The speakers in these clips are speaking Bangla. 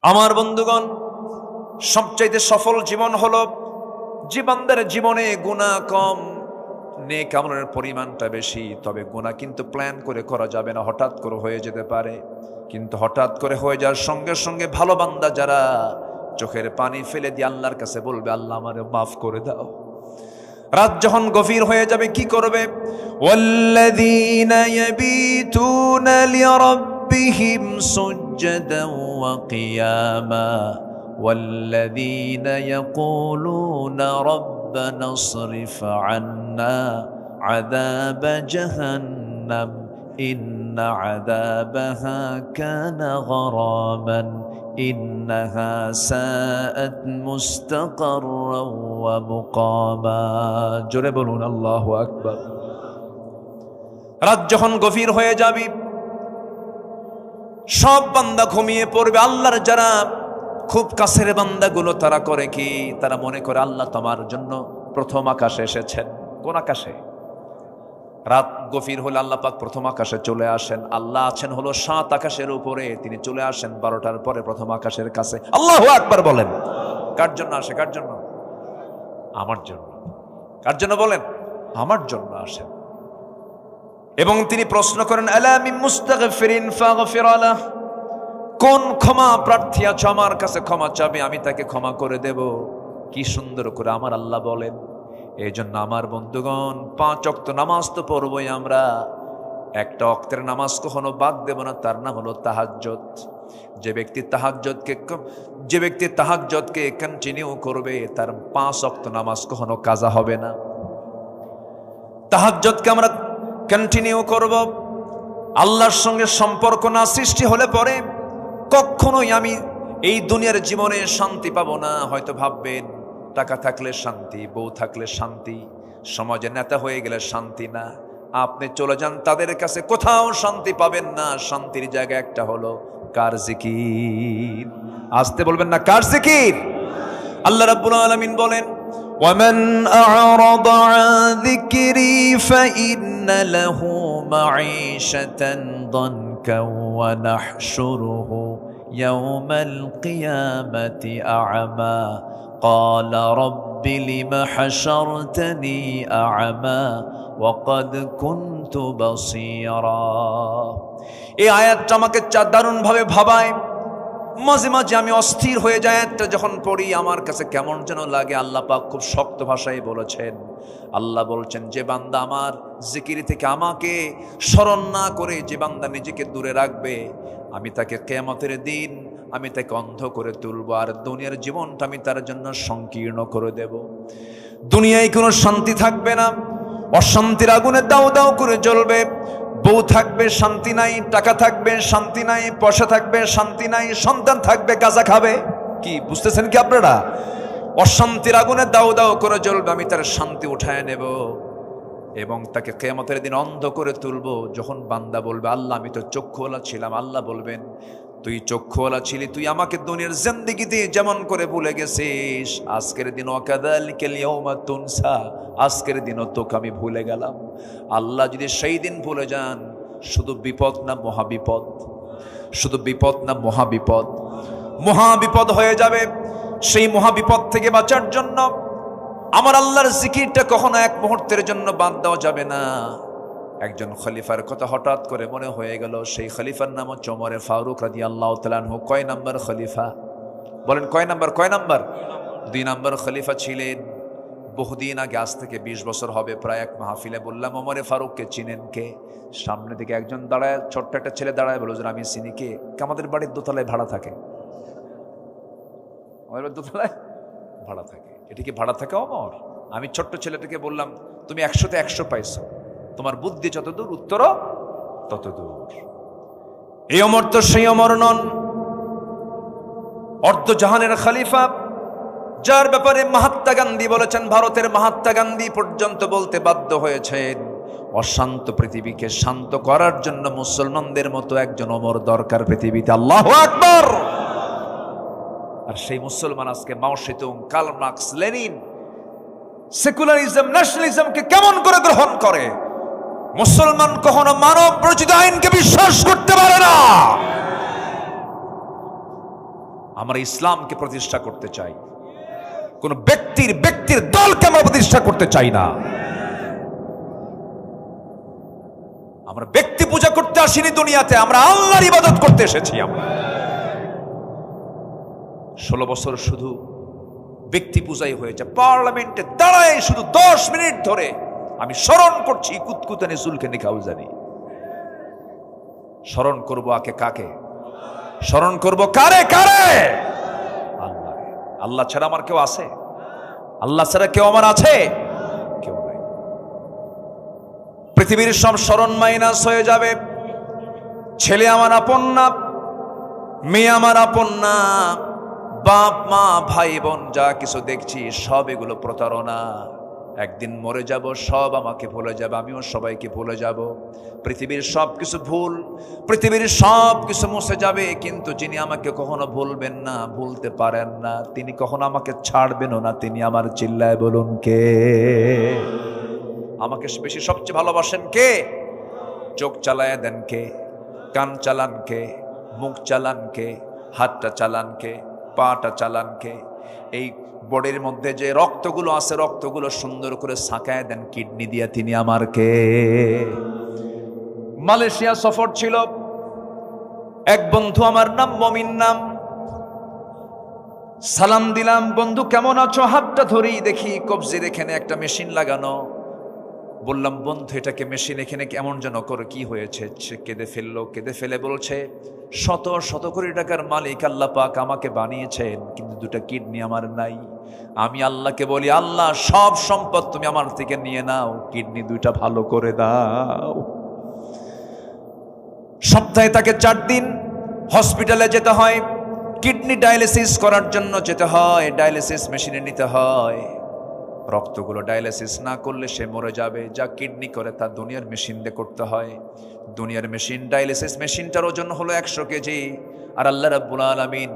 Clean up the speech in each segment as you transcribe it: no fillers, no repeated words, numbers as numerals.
আমার বন্ধুগণ, সবচাইতে সফল জীবন হলো যে বান্দার জীবনে গুনাহ কম, নেক আমলের পরিমাণটা বেশি। তবে গুনাহ কিন্তু প্ল্যান করে করা যাবে না, হঠাৎ করে হয়ে যেতে পারে। কিন্তু হঠাৎ করে হয়ে যাওয়ার সঙ্গে সঙ্গে ভালো বান্দা যারা চোখের পানি ফেলে দিয়ে আল্লাহর কাছে বলবে, আল্লাহ আমারে মাফ করে দাও। রাত যখন গভীর হয়ে যাবে কি করবে? ওয়াল্লাযীনা ইয়াবিতুনা লিরাব্বিহিম সুজদান ওয়া কিয়ামা ওয়াল্লাযীনা ইয়াকুলুনা রাব্বানা ইসরিফ আন্না আযাবা জাহান্নাম ইন্না আযাবাহা কানা গরামান ইন্নাহা সাআত মুস্তাকাররান ওয়া মুকামা। জোরে বলুন আল্লাহু আকবার। রাত যখন গভীর হয়ে যাবে, সব বান্দা ঘুমিয়ে পড়বে। আল্লাহর যারা খুব কাছের বান্দাগুলো তারা করে কি? তারা মনে করে আল্লাহ তোমার জন্য প্রথম আকাশে এসেছেন। কোন আকাশে? রাত গভীর হলে আল্লাহ পাক প্রথম আকাশে চলে আসেন। আল্লাহ আছেন হলো 7 আকাশের উপরে, তিনি চলে আসেন 12টার পরে প্রথম আকাশের কাছে। আল্লাহু আকবার বলেন। কার জন্য আসে? কার জন্য? আমার জন্য। কার জন্য বলেন? আমার জন্য আসেন। এবং তিনি প্রশ্ন করেন, আলা মিন মুস্তাগফিরিন ফাগফির লাহ, কোন ক্ষমা প্রার্থী আছে আমার কাছে ক্ষমা চাবে, আমি তাকে ক্ষমা করে দেব। কি সুন্দর করে আমার আল্লাহ বলেন। এই জন্য আমার বন্ধুগণ, 5 ওয়াক্ত নামাজ তো পড়বই আমরা। একটা ওয়াক্তের নামাজ কখনো বাদ দেব না, তার নাম হলো তাহাজ্জুদ। যে ব্যক্তি তাহাজ্জুদকে কন্টিনিউ করবে, তার 5 ওয়াক্ত নামাজ কখনো কাজা হবে না। তাহাজ্জুদকে আমরা কন্টিনিউ করব। আল্লাহর সঙ্গে সম্পর্ক না সৃষ্টি হলে পরে কখনোই আমি এই দুনিয়ার জীবনে শান্তি পাবো না। হয়তো ভাববেন টাকা থাকলে শান্তি, বউ থাকলে শান্তি, সমাজে নেতা হয়ে গেলে শান্তি না। আপনি চলে যান তাদের কাছে, কোথাও শান্তি পাবেন না। শান্তির জায়গা একটা হলো কার জিকির। আসতে বলবেন না, কার জিকির? আল্লাহ রাব্বুল আলামিন বলেন, ওয়ামান আ'রাদা আন যিকরি ফাইন্না লাহু মাঈশাতান দানকা ওয়া নাহশুরুহু ইয়াওমাল কিয়ামাতি আ'মা قال رب لم حشرتني أعمى وقد كنت بصيرا। এই আয়াতটা আমাকে দারুণ ভাবে ভাবায়। মাঝে মাঝে আমি অস্থির হয়ে যাই। আয়াতটা যখন পড়ি আমার কাছে কেমন যেন লাগে। আল্লাহ পাক খুব শক্ত ভাষায় বলেছেন। আল্লাহ বলছেন, যে বান্দা আমার জিকির থেকে আমাকে স্মরণ না করে যে বান্দা নিজেকে দূরে রাখবে, আমি তাকে কিয়ামতের দিন আমি তাকে অন্ধ করে তুলব, আর দুনিয়ার জীবনটা আমি তার জন্য সংকীর্ণ করে দেব। দুনিয়ায় কোনো শান্তি থাকবে না, অশান্তির আগুনে দাউ দাউ করে জ্বলবে। বউ থাকবে শান্তি নাই, টাকা থাকবে শান্তি নাই, পয়সা থাকবে শান্তি নাই, সন্তান থাকবে গাঁজা খাবে। কি বুঝতেছেন কি আপনারা? অশান্তির আগুনে দাউ দাউ করে জ্বলবে, আমি তার শান্তি উঠায় নেব এবং তাকে কিয়ামতের দিন অন্ধ করে তুলব। যখন বান্দা বলবে, আল্লাহ আমি তো চক্ষুওয়ালা ছিলাম, আল্লাহ বলবেন, তুই চক্ষুওয়ালা ছিলি, তুই আমাকে দুনিয়ার জিন্দেগিতে যেমন করে ভুলে গেছিস, আজকের দিন ওয়াকাযালিকাল ইয়াউমা তুনসা, আজকের দিনও তোকে আমি ভুলে গেলাম। আল্লাহ যদি সেই দিন ভুলে যান, শুধু বিপদ না মহাবিপদ, শুধু বিপদ না মহাবিপদ, মহাবিপদ হয়ে যাবে। সেই মহাবিপদ থেকে বাঁচার জন্য আমার আল্লাহর জিকিরটা কখনো এক মুহূর্তের জন্য বাদ দেওয়া যাবে না। একজন খলিফার কথা হঠাৎ করে মনে হয়ে গেল। সেই খলিফার নাম হচ্ছে ওমর ফারুক রাদিয়াল্লাহু তাআলা আনহু। কয় নাম্বার খলিফা? বলেন কয় নাম্বার? কয় নাম্বার? 2 নাম্বার খলিফা ছিলেন। বহুদিন আগে, আজ থেকে 20 বছর হবে প্রায়, এক মাহফিলে বললাম, ওমর ফারুককে চিনেন কে? সামনে থেকে একজন দাঁড়ায়, ছোট্ট একটা ছেলে দাঁড়ায়, বলল যে আমি চিনি। কে? আমাদের বাড়ির দোতলায় ভাড়া থাকে। আমাদের দোতলায় ভাড়া থাকে। এটা কি ভাড়া থাকে ওমর? আমি ছোট্ট ছেলেটাকে বললাম, তুমি 100তে 100 পাইছো, তোমার বুদ্ধি যত দূর উত্তরও তত দূর। এই ওমর তো সেই ওমর নন, অর্ধ জাহানের খলিফা, যার ব্যাপারে মহাত্মা গান্ধী বলেছেন, ভারতের মহাত্মা গান্ধী পর্যন্ত বলতে বাধ্য হয়েছেন, অশান্ত পৃথিবীকে শান্ত করার জন্য মুসলমানদের মতো একজন ওমর দরকার পৃথিবীতে। আল্লাহু আকবার। আর সেই মুসলমান আজকে Mao Tse tung, Karl Marx, Lenin, secularism, ন্যাশনালিজমকে কেমন করে গ্রহণ করে? মুসলমান কখনো মানব রচিত আইনকে বিশ্বাস করতে পারে না। আমরা ইসলামকে প্রতিষ্ঠা করতে চাই, কোন ব্যক্তির দলকে আমরা প্রতিষ্ঠা করতে চাই না। আমরা ব্যক্তি পূজা করতে আসিনি দুনিয়াতে, আমরা আল্লাহর ইবাদত করতে এসেছি। আমরা 16 বছর শুধু ব্যক্তি পূজাই হয়েছে। পার্লামেন্টে দাঁড়ায় শুধু 10 মিনিট ধরে আমি স্মরণ করছি কুতকুতানি সুলকানি কাউজানি। স্মরণ করবো কাকে? স্মরণ করবো কারে? আল্লাহ। আল্লাহ ছাড়া আমার কেউ আছে? আল্লাহ ছাড়া কেউ আমার আছে? কেউ নাই। পৃথিবীর সব স্মরণ মাইনাস হয়ে যাবে। ছেলে আমার আপন না, মেয়ে আমার আপন না, বাপ মা ভাই বোন যা কিছু দেখছি সব এগুলো প্রতারণা। একদিন মরে যাব, সব আমাকে ভুলে যাবে, আমিও সবাইকে ভুলে যাব। পৃথিবীর সব কিছু ভুল, পৃথিবীর সব কিছু মুছে যাবে, কিন্তু যিনি আমাকে কখনো ভুলবেন না, ভুলতে পারেন না, তিনি কখনো আমাকে ছাড়বেনও না, তিনি আমার। চিল্লায় বলুন কে? আমাকে বেশি সবচেয়ে ভালোবাসেন কে? চোখ চালায় দেন কে? কান চালান কে? মুখ চালান কে? হাতটা চালান কে? পাটা চালান কে? এই বডির মধ্যে যে রক্তগুলো আছে, রক্তগুলো সুন্দর করে ছাকায় দেন কিডনি দিয়া, তিনি আমার কে? মালয়েশিয়া সফর ছিল, এক বন্ধু আমার, নাম মমিন নাম। সালাম দিলাম, বন্ধু কেমন আছো? হাতটা ধরি, দেখি কবজির এখানে একটা মেশিন লাগানো। বললাম, বন্ধু এটাকে মেশিন এখানে কেমন যেন করে, কি হয়েছে? সে কেঁদে ফেলে বলছে, শত কোটি টাকার মালিক আল্লাহ পাক আমাকে বানিয়েছেন, কিন্তু 2টা কিডনি আমার নাই। আমি আল্লাহকে বলি, আল্লাহ সব সম্পদ তুমি আমার থেকে নিয়ে নাও, কিডনি 2টা ভালো করে দাও। সপ্তাহে তাকে 4 দিন হসপিটালে যেতে হয়, কিডনি ডায়ালিসিস করার জন্য যেতে হয়, ডায়ালিসিস মেশিনে নিতে হয়। রক্তগুলো ডায়ালিসিস না করলে সে মরে যাবে। যা কিডনি করে তা দুনিয়ার মেশিন দিয়ে করতে হয়। দুনিয়ার মেশিন, ডায়ালিসিস মেশিনটার ওজন হলো 100 কেজি। আর আল্লাহ রাব্বুল আলামিন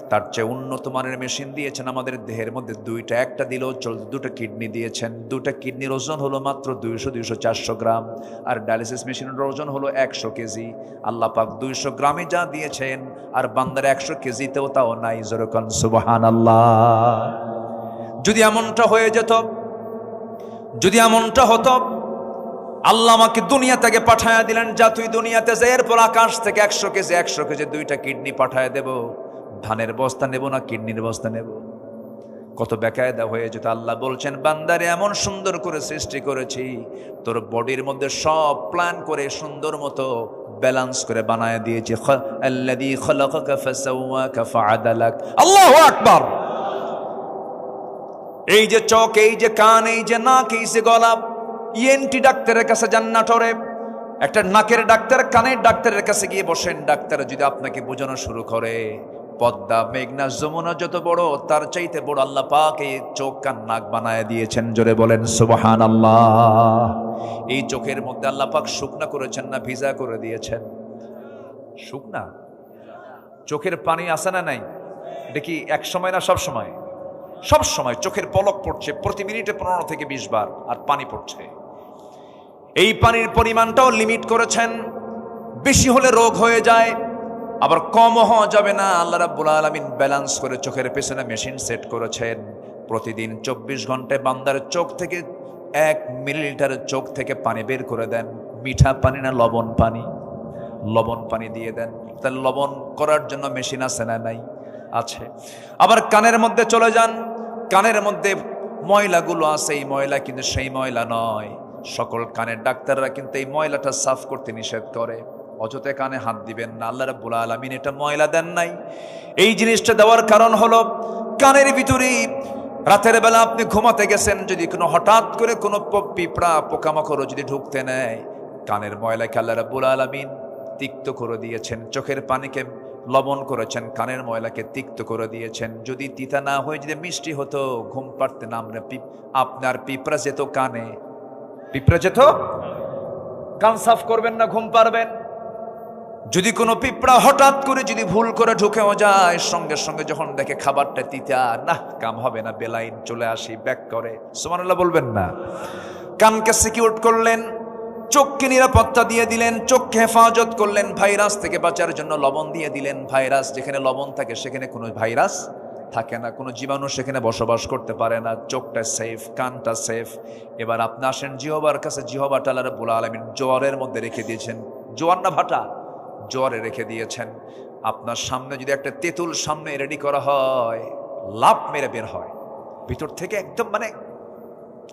তার চেয়ে উন্নত মানের মেশিন দিয়েছেন আমাদের দেহের মধ্যে 2টা। একটা দিলেও চলতে, 2টা কিডনি দিয়েছেন। 2টা কিডনির ওজন হলো মাত্র 200-400 গ্রাম। আর ডায়ালিসিস মেশিনের ওজন হলো 100 কেজি। আল্লাহ পাক 200 গ্রামে যা দিয়েছেন, আর বান্দার 100 কেজিতেও তাও নাই। যেরকম সুবহানাল্লাহ। যদি এমনটা হতো, আল্লাহ আমাকে দুনিয়া থেকে পাঠায়া দিলেন, যা তুই দুনিয়াতে যা, এরপর আকাশ থেকে 100 কেজি 2টা কিডনি পাঠায়া দেব। ধানের বস্তা নেব না কিডনির বস্তা নেব? কত বেকায়দা হয়ে যেত। আল্লাহ বলছেন, বান্দারে এমন সুন্দর করে সৃষ্টি করেছি, তোর বডির মধ্যে সব প্ল্যান করে সুন্দর মতো ব্যালেন্স করে বানায় দিয়েছি। আল্লাযী খালাকাকা ফাসাওয়াকা ফাআদালাক। আল্লাহু আকবার। এই যে চোখ, এই যে কান, এই যে নাক, এই যে গলা, ইএনটি ডাক্তারের কাছে যান নাটোরে। একটা নাকের ডাক্তার, কানের ডাক্তারের কাছে গিয়ে বসেন। ডাক্তার যদি আপনাকে বোঝানো শুরু করে, পদ্মা, মেঘনা, যমুনা যত বড়, তার চাইতে বড় আল্লাহ পাক এই চোখ কান নাক বানায় দিয়েছেন। জোরে বলেন সুবহানাল্লাহ। এই চোখের মধ্যে আল্লাহ পাক শুকনা করেছেন না ভিজা করে দিয়েছেন? শুকনা। চোখের পানি আছে না নাই? দেখি এক সময় না সব সময়? সব সময় চোখের পলক পড়ছে, প্রতি মিনিটে 15 থেকে 20 বার, আর পানি পড়ছে। এই পানির পরিমাণটাও লিমিট করেছেন। বেশি হলে রোগ হয়ে যায়, আবার কমও হওয়া যাবে না। আল্লাহ রাব্বুল আলামিন ব্যালেন্স করে চোখের পেছনে মেশিন সেট করেছেন। প্রতিদিন 24 ঘন্টায় বান্দার চোখ থেকে 1 মিলিলিটার চোখ থেকে পানি বের করে দেন। মিঠা পানি না লবণ পানি? লবণ পানি দিয়ে দেন। তাহলে লবণ করার জন্য মেশিন আছে না নাই? আছে। আবার কানের মধ্যে চলে যান, কানের মধ্যে ময়লাগুলো আছে, এই ময়লা কিন্তু সেই ময়লা নয়। সকল কানের ডাক্তাররা কিন্তু এই ময়লাটা সাফ করতে নিষেধ করে। অযথা কানে হাত দিবেন না, আল্লাহ রাব্বুল আলামিন এটা ময়লা দেন নাই। এই জিনিসটা দেওয়ার কারণ হলো, কানের ভিতরে রাতের বেলা আপনি ঘুমাতে গেছেন, যদি কোনো হঠাৎ করে কোনো পিঁপড়া পোকামাকড় যদি ঢুকতে নেয়, কানের ময়লাকে আল্লাহ রাব্বুল আলামিন তিক্ত করে দিয়েছেন। চোখের পানিকে লবণ করেছেন, কানের ময়লাকে তিক্ত করে দিয়েছেন। যদি তিতা না হয়ে যদি মিষ্টি হতো, ঘুম পাড়তে না আপনার পিঁপড়া যেত কানে, পিঁপড়া যেত। কান সাফ করবেন না, ঘুম পারবেন? যদি কোনো পিঁপড়া হঠাৎ করে যদি ভুল করে ঢুকেও যায়, সঙ্গে সঙ্গে যখন দেখে খাবারটা তিতা, না কাম হবে না, বেলাইন চলে আসি, ব্যাক করে। সুবহানাল্লাহ বলবেন না? কানকে সিকিউর করলেন, চোখকে নিরাপত্তা দিয়ে দিলেন, চোখকে হেফাজত করলেন, ভাইরাস থেকে বাঁচার জন্য লবণ দিয়ে দিলেন। ভাইরাস যেখানে লবণ থাকে সেখানে কোনো ভাইরাস থাকে না, কোনো জীবাণু সেখানে বসবাস করতে পারে না। চোখটা সেফ, কানটা সেফ। এবার আপনি আসেন জিহবার কাছে। জিহবাটা আল্লাহ রাব্বুল আলামিন জোয়ারের মধ্যে রেখে দিয়েছেন। জোয়ার না ভাটা, জোয়ারে রেখে দিয়েছেন। আপনার সামনে যদি একটা তেঁতুল সামনে রেডি করা হয়, লাফ মেরে বের হয় ভিতর থেকে, একদম মানে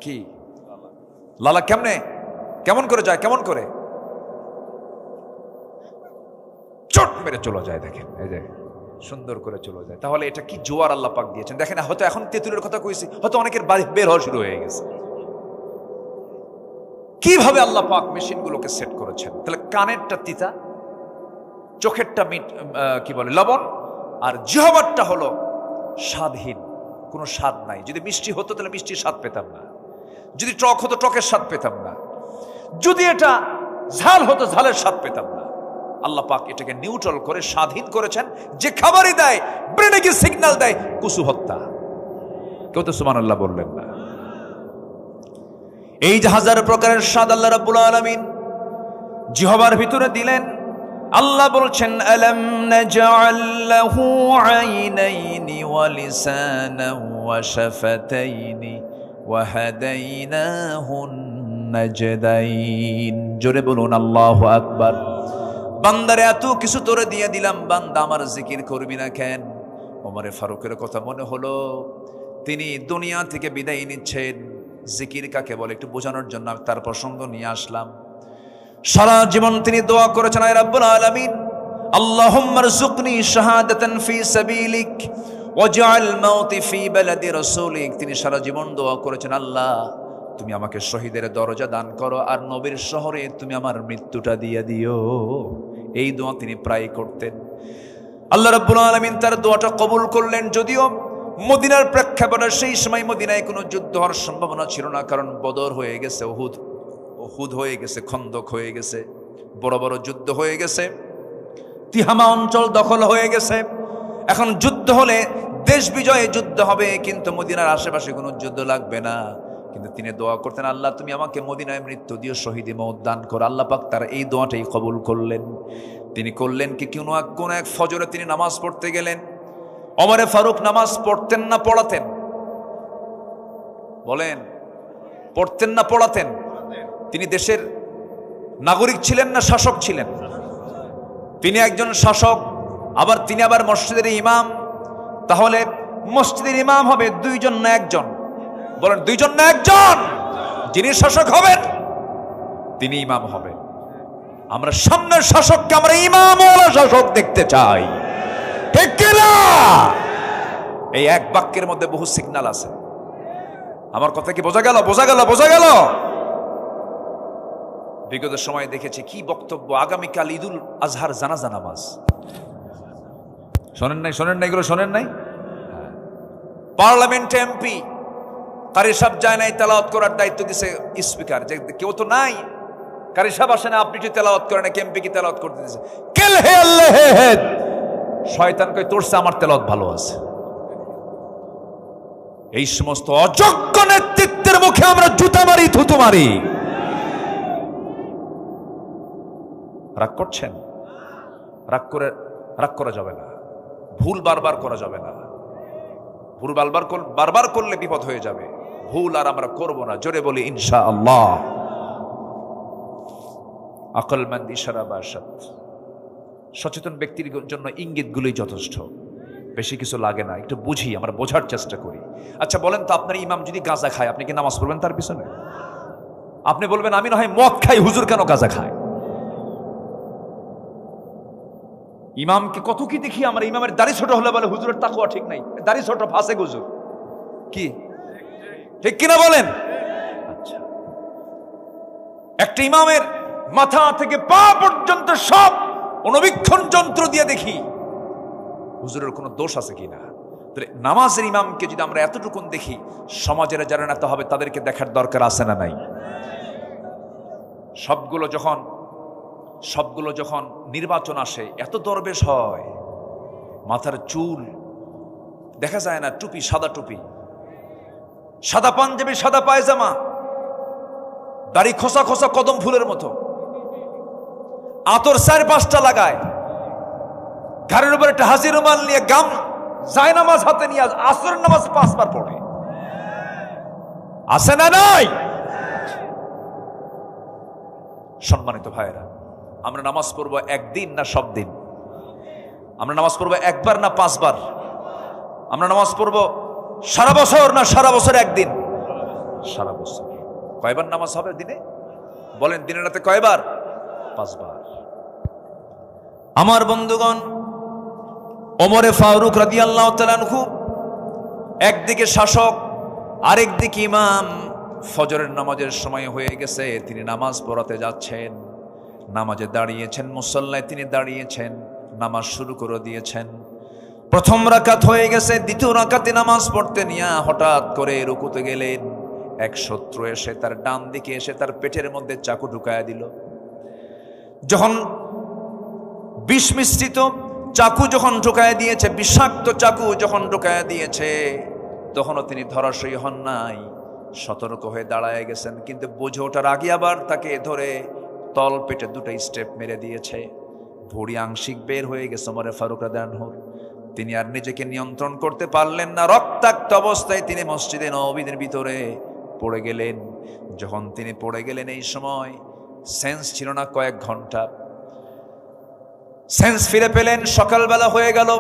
কি লালা কেমন করে যায়, কেমন করে চট মেরে চলে যায়। দেখেন এই যে সুন্দর করে চলে যায়। তাহলে এটা কি জোয়ার আল্লাহ পাক দিয়েছেন। দেখেন হয়তো এখন তেঁতুলের কথা কইছি, হয়তো অনেকের বাড়ি বের হওয়া শুরু হয়ে গেছে। কিভাবে আল্লাহ পাক মেশিনগুলোকে সেট করেছেন। তাহলে কানেরটা তিতা, চোখেরটা কি বলে লবণ, আর জিহ্বারটা হলো স্বাদহীন, কোনো স্বাদ নাই। যদি মিষ্টি হতো তাহলে মিষ্টির স্বাদ পেতাম না, যদি টক হতো টকের স্বাদ পেতাম না, যদি এটা ঝাল হতো ঝালের স্বাদ পেতাম না। আল্লাহ পাক এটাকে নিউট্রাল করে স্বাধীন করেছেন। যে খাবারই দেয় ব্রেনে গিয়ে সিগন্যাল দেয় কুসু হত্যা। কেউ তো সুবহানাল্লাহ বললেন না। এই যে হাজার প্রকারের স্বাদ আল্লাহ রাব্বুল আলামিন জিহ্বার ভিতরে দিলেন। আল্লাহ বলছেন আলাম নাজআল লাহু আইনাইনি ওয়া লিসানান ওয়া শাফাতাইনি ওয়া হাদাইনাহুন নাজদাইন। জোরে বলুন আল্লাহু আকবার। বান্দারে এত কিছু তোরে দিয়ে দিলাম, বান্দা আমার জিকির করবি না কেন? ওমরে ফারুকের কথা মনে হলো, তিনি দুনিয়া থেকে বিদায় নিচ্ছেন। জিকির কাকে বলে একটু বোঝানোর জন্য আমি তার প্রসঙ্গ নিয়ে আসলাম। সারা জীবন তিনি দোয়া করেছেন, আয় রাব্বুল আলামিন আল্লাহুম্মা রযুকনি শাহাদাতান ফি সাবিলিক ওয়াজআল মাউতি ফি বালাদি রাসূলিক। তিনি সারা জীবন দোয়া করেছেন, আল্লাহ তুমি আমাকে শহীদের দরজা দান করো, আর নবীর শহরে তুমি আমার মৃত্যুটা দিয়ে দিও। এই দোয়া তিনি প্রায় করতেন। আল্লাহ রাব্বুল আলামিন তার দোয়াটা কবুল করলেন। যদিও মদিনার প্রেক্ষাপটে সেই সময় মদিনায় কোনো যুদ্ধ হওয়ার সম্ভাবনা ছিল না, কারণ বদর হয়ে গেছে, উহুদ হয়ে গেছে, খন্দক হয়ে গেছে, বড় বড় যুদ্ধ হয়ে গেছে, তিহামা অঞ্চল দখল হয়ে গেছে। এখন যুদ্ধ হলে দেশ বিজয়ে যুদ্ধ হবে, কিন্তু মদিনার আশেপাশে কোনো যুদ্ধ লাগবে না। কিন্তু তিনি দোয়া করতেন, আল্লাহ তুমি আমাকে মদিনায় মৃত্যু দিও, শহীদে মওত দান করো। আল্লাহ পাক তার এই দোয়াটাই কবুল করলেন। তিনি করলেন কি, কোন এক ফজরে তিনি নামাজ পড়তে গেলেন। ওমরে ফারুক নামাজ পড়তেন না পড়াতেন? বলেন, পড়তেন না পড়াতেন? তিনি দেশের নাগরিক ছিলেন না শাসক ছিলেন? তিনি একজন শাসক, আবার তিনি আবার মসজিদের ইমাম। তাহলে মসজিদের ইমাম হবে দুইজন না একজন? বলেন, দুইজন না একজন? যিনি শাসক হবেন তিনি ইমাম হবেন। আমরা সামনের শাসককে আমরা ইমামওয়ালা শাসক দেখতে চাই, ঠিক কিনা? এই এক বাক্যের মধ্যে বহু সিগন্যাল আছে। আমার কথা কি বোঝা গেল? বোঝা গেল? বোঝা গেল? বিগত সময়ে দেখেছি কি বক্তব্য। আগামীকাল ঈদুল আজহার জানাজা নামাজ, শোনেন নাই? শোনেন নাই? এগুলো শোনেন নাই? পার্লামেন্টে এমপি কারি সাহেব যায় নাই, তেলাওয়াত করার দায়িত্ব দিছে স্পিকার। যে কেউ তো নাই, কারি সাহেব আসে না, আপনি কি তেলাওয়াত করেন না? এমপি কি তেলাওয়াত করতে দিছে? কেল হে আল্লাহ হে হে। শয়তান কই তোরছে আমার তেলাওয়াত ভালো আছে। এই সমস্ত অযোগ্য নেতৃত্বের মুখে আমরা জুতা মারি, থুতু মারি। রাগ করছেন? রাগ করা যাবে না। ভুল বারবার করা যাবে না। ভুল বারবার করলে বিপদ হয়ে যাবে। ভুল আর আমরা করব না। জোরে বলি ইনশাআল্লাহ। আকলমন্দ ইশারা বা আরশাদ। সচেতন ব্যক্তির জন্য ইঙ্গিতগুলোই যথেষ্ট, বেশি কিছু লাগে না। একটু বুঝি, আমরা বোঝার চেষ্টা করি। আচ্ছা বলেন তো, আপনার ইমাম যদি গাঁজা খায়, আপনি কি নামাজ পড়বেন তার পিছনে? আপনি বলবেন আমি না হয় মদ খাই, হুজুর কেন গাঁজা খায়? ইমামকে কত কি দেখি আমরা। ইমামের দাড়ি ছোট হলে বলে হুজুরের তাকওয়া ঠিক নাই, দাড়ি ছোট ফাঁসে হুজুর। কি ঠিক কিনা বলেন? আচ্ছা, একটা ইমামের মাথা থেকে পা পর্যন্ত সব অনুবীক্ষণ যন্ত্র দিয়ে দেখি হুজুরের কোনো দোষ আছে কিনা। তাহলে নামাজের ইমামকে যদি আমরা এতটুকুন দেখি, সমাজের যারা নেতা হবে তাদেরকে দেখার দরকার আছে না নাই? সবগুলো যখন নির্বাচন আসে, এত দরবেশ হয়, মাথার চুল দেখা যায় না, টুপি সাদা টুপি, সাদা পাঞ্জাবি, সাদা পায়জামা, দাড়ি খোসা খোসা কদম ফুলের মতো, আতর 4-5টা লাগায়, ঘাড়ের উপর একটা হাসি রুমাল নিয়ে গাম যায় নামাজ হাতে নিয়ে আসরের নামাজ 5 বার পড়ে। আছে না নাই? সম্মানিত ভাইরা, আমরা নামাজ পড়বো একদিন না সব দিন? আমরা নামাজ পড়বো একবার না 5 বার? আমরা নামাজ পড়বো সারা বছর না সারা বছর একদিন? সারা বছর। কয়বার নামাজ হবে দিনে? বলেন, দিনে রাতে কয়বার? 5 বার। আমার বন্ধুগণ, ওমরে ফারুক রাদিয়াল্লাহু তাআলা আনহু একদিকে শাসক, আরেকদিকে ইমাম। ফজরের নামাজের সময় হয়ে গেছে, তিনি নামাজ পড়াতে যাচ্ছেন। নামাজে দাঁড়িয়েছেন, মুসল্লায় তিনি দাঁড়িয়েছেন, নামাজ শুরু করে দিয়েছেন। প্রথম রাকাত হয়ে গেছে, দ্বিতীয় রাকাতে নামাজ পড়তে নিয়ে হঠাৎ করে রুকুতে গেলেন। এক শত্রু এসে তার ডান দিকে এসে তার পেটের মধ্যে চাকু ঢুকায়া দিল। যখন বিষ মিশ্রিত চাকু যখন ঢুকায়া দিয়েছে, বিষাক্ত চাকু যখন ঢুকায়া দিয়েছে, তখনও তিনি ধরাশয়ী হন নাই, সতর্ক হয়ে দাঁড়ায় গেছেন। কিন্তু বুঝে ওঠার আগে আবার তাকে ধরে তল পেটে 2টা স্টেপ মেরে দিয়েছে। ভুঁড়ি আংশিক বের হয়ে গেছে ওমর ফারুক রাদিয়াল্লাহু আনহু। তিনি আর নিজেকে নিয়ন্ত্রণ করতে পারলেন না। রক্তাক্ত অবস্থায় তিনি মসজিদে নববীর ভিতরে পড়ে গেলেন। যখন তিনি পড়ে গেলেন, এই সময় সেন্স ছিল না, কয়েক ঘন্টা সেন্স ফিরে পেলেন। সকালবেলা হয়ে গেল,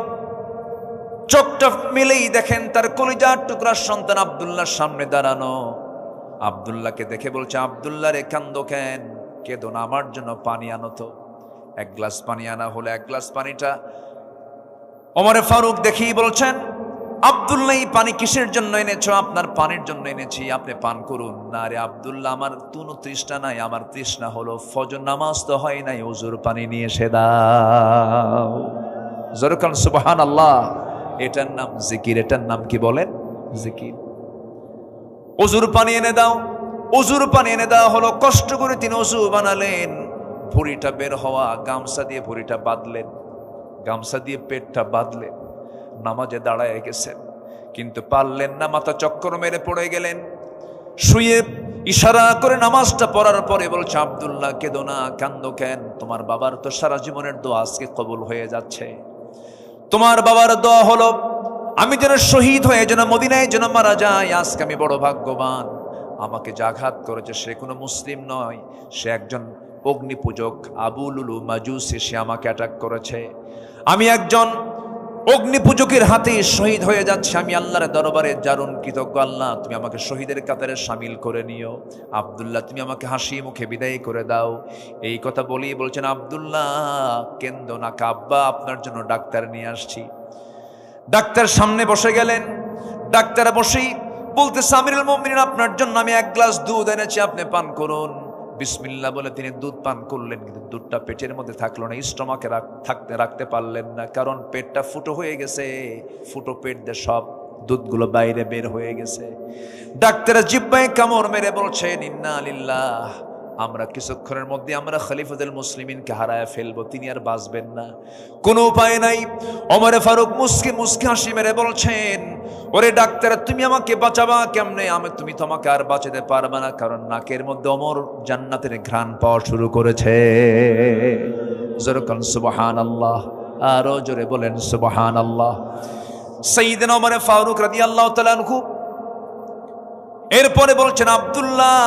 চোখটা মিলেই দেখেন তার কলিজার টুকরার সন্তান আব্দুল্লাহর সামনে দাঁড়ানো। আব্দুল্লাহকে দেখে বলছে, আব্দুল্লাহ রে কান্দো কেন? কেঁদো না, আমার জন্য পানি আনো তো। 1 গ্লাস পানি আনা হলো। 1 গ্লাস পানিটা ওমর ফারুক দেখেই বলছেন, আব্দুল্লাহ এই পানি কিসের জন্য এনেছো? আপনার পানির জন্য এনেছি, আপনি পান করুন। না রে আব্দুল্লাহ, আমার কোনো তৃষ্ণা নাই, আমার তৃষ্ণা হলো ফজর নামাজ তো হয় নাই, ওযুর পানি নিয়ে এসে দাও। জোরকান সুবহানাল্লাহ। এটার নাম জিকির। এটার নাম কি বলেন? জিকির। ওযুর পানি এনে দাও। ওযুর পানি এনে দেওয়া হলো। কষ্ট করে তিনি ওযু বানালেন। ভুঁড়িটা বের হওয়া, গামছা দিয়ে ভুঁড়িটা বাঁধলেন, গামছা দিয়ে পেটটা বাঁধলেন। নামাজে দাঁড়ায় গেছেন, কিন্তু পারলেন না, মাথা চক্কর মেরে পড়ে গেলেন। শুয়ে ইশারা করে নামাজটা পড়ার পরে বলছে, আব্দুল্লাহ কেঁদো না, কান্দো কেন? তোমার বাবার তো সারা জীবনের দোয়া আজকে কবুল হয়ে যাচ্ছে। তোমার বাবার দোয়া হলো আমি যেন শহীদ হয়ে যেন মদিনায় যেন মারা যাই। আজকে আমি বড় ভাগ্যবান। আমাকে যে আঘাত করেছে সে কোনো মুসলিম নয়, সে একজন অগ্নি পূজক, আবু লুলু মাজুসি। সে আমাকে অ্যাটাক করেছে। আমি একজন অগ্নি পূজকের হাতে শহীদ হয়ে যাচ্ছে। আমি আল্লাহর দরবারে দারুণ কৃতজ্ঞ। আল্লাহ, তুমি আমাকে শহীদের কাতারে শামিল করে নিও। আব্দুল্লাহ, তুমি আমাকে হাসি মুখে বিদায় করে দাও। এই কথা বলেই বলছেন, আব্দুল্লাহ কেন্দ্র না, আব্বা আপনার জন্য ডাক্তার নিয়ে আসছি। ডাক্তার সামনে বসে গেলেন। ডাক্তার বসেই বলতেছে, আমিরুল মুমিনিন, আপনার জন্য আমি 1 গ্লাস দুধ এনেছি, আপনি পান করুন। বিসমিল্লাহ বলে তিনি দুধ পান করলেন, কিন্তু দুধটা পেটের মধ্যে থাকলো না, স্টমাকে রাখতে পারলেন না, কারণ পেটটা ফুটো হয়ে গেছে। ফুটো পেট দিয়ে সব দুধগুলো বাইরে বের হয়ে গেছে। ডাক্তার জিহ্বায় কামড় মেরে বলছেন, ইন্না লিল্লাহ, আমরা কিছুক্ষণের মধ্যে আমরা খলিফাতুল মুসলিমিনকে হারায় ফেলবো, তিনি আর বাঁচবেন না, কোনো উপায় নাই। ওমর ফারুক মুস্কি মুস্কি হাসি মেরে বলছেন, ওরে ডাক্তার, তুমি আমাকে বাঁচাবা কেমনে? তুমি তোমাকে আর বাঁচাতে পারবে না, কারণ নাকের মধ্যে ওমর জান্নাতের ঘ্রাণ পাওয়া শুরু করেছে। জোরে বলেন সুবহানাল্লাহ, আরো জোরে বলেন সুবহানাল্লাহ। সাইয়েদনা ওমর ফারুক রাদিয়াল্লাহু তাআলা আনহু এরপরে বলছেন, আব্দুল্লাহ,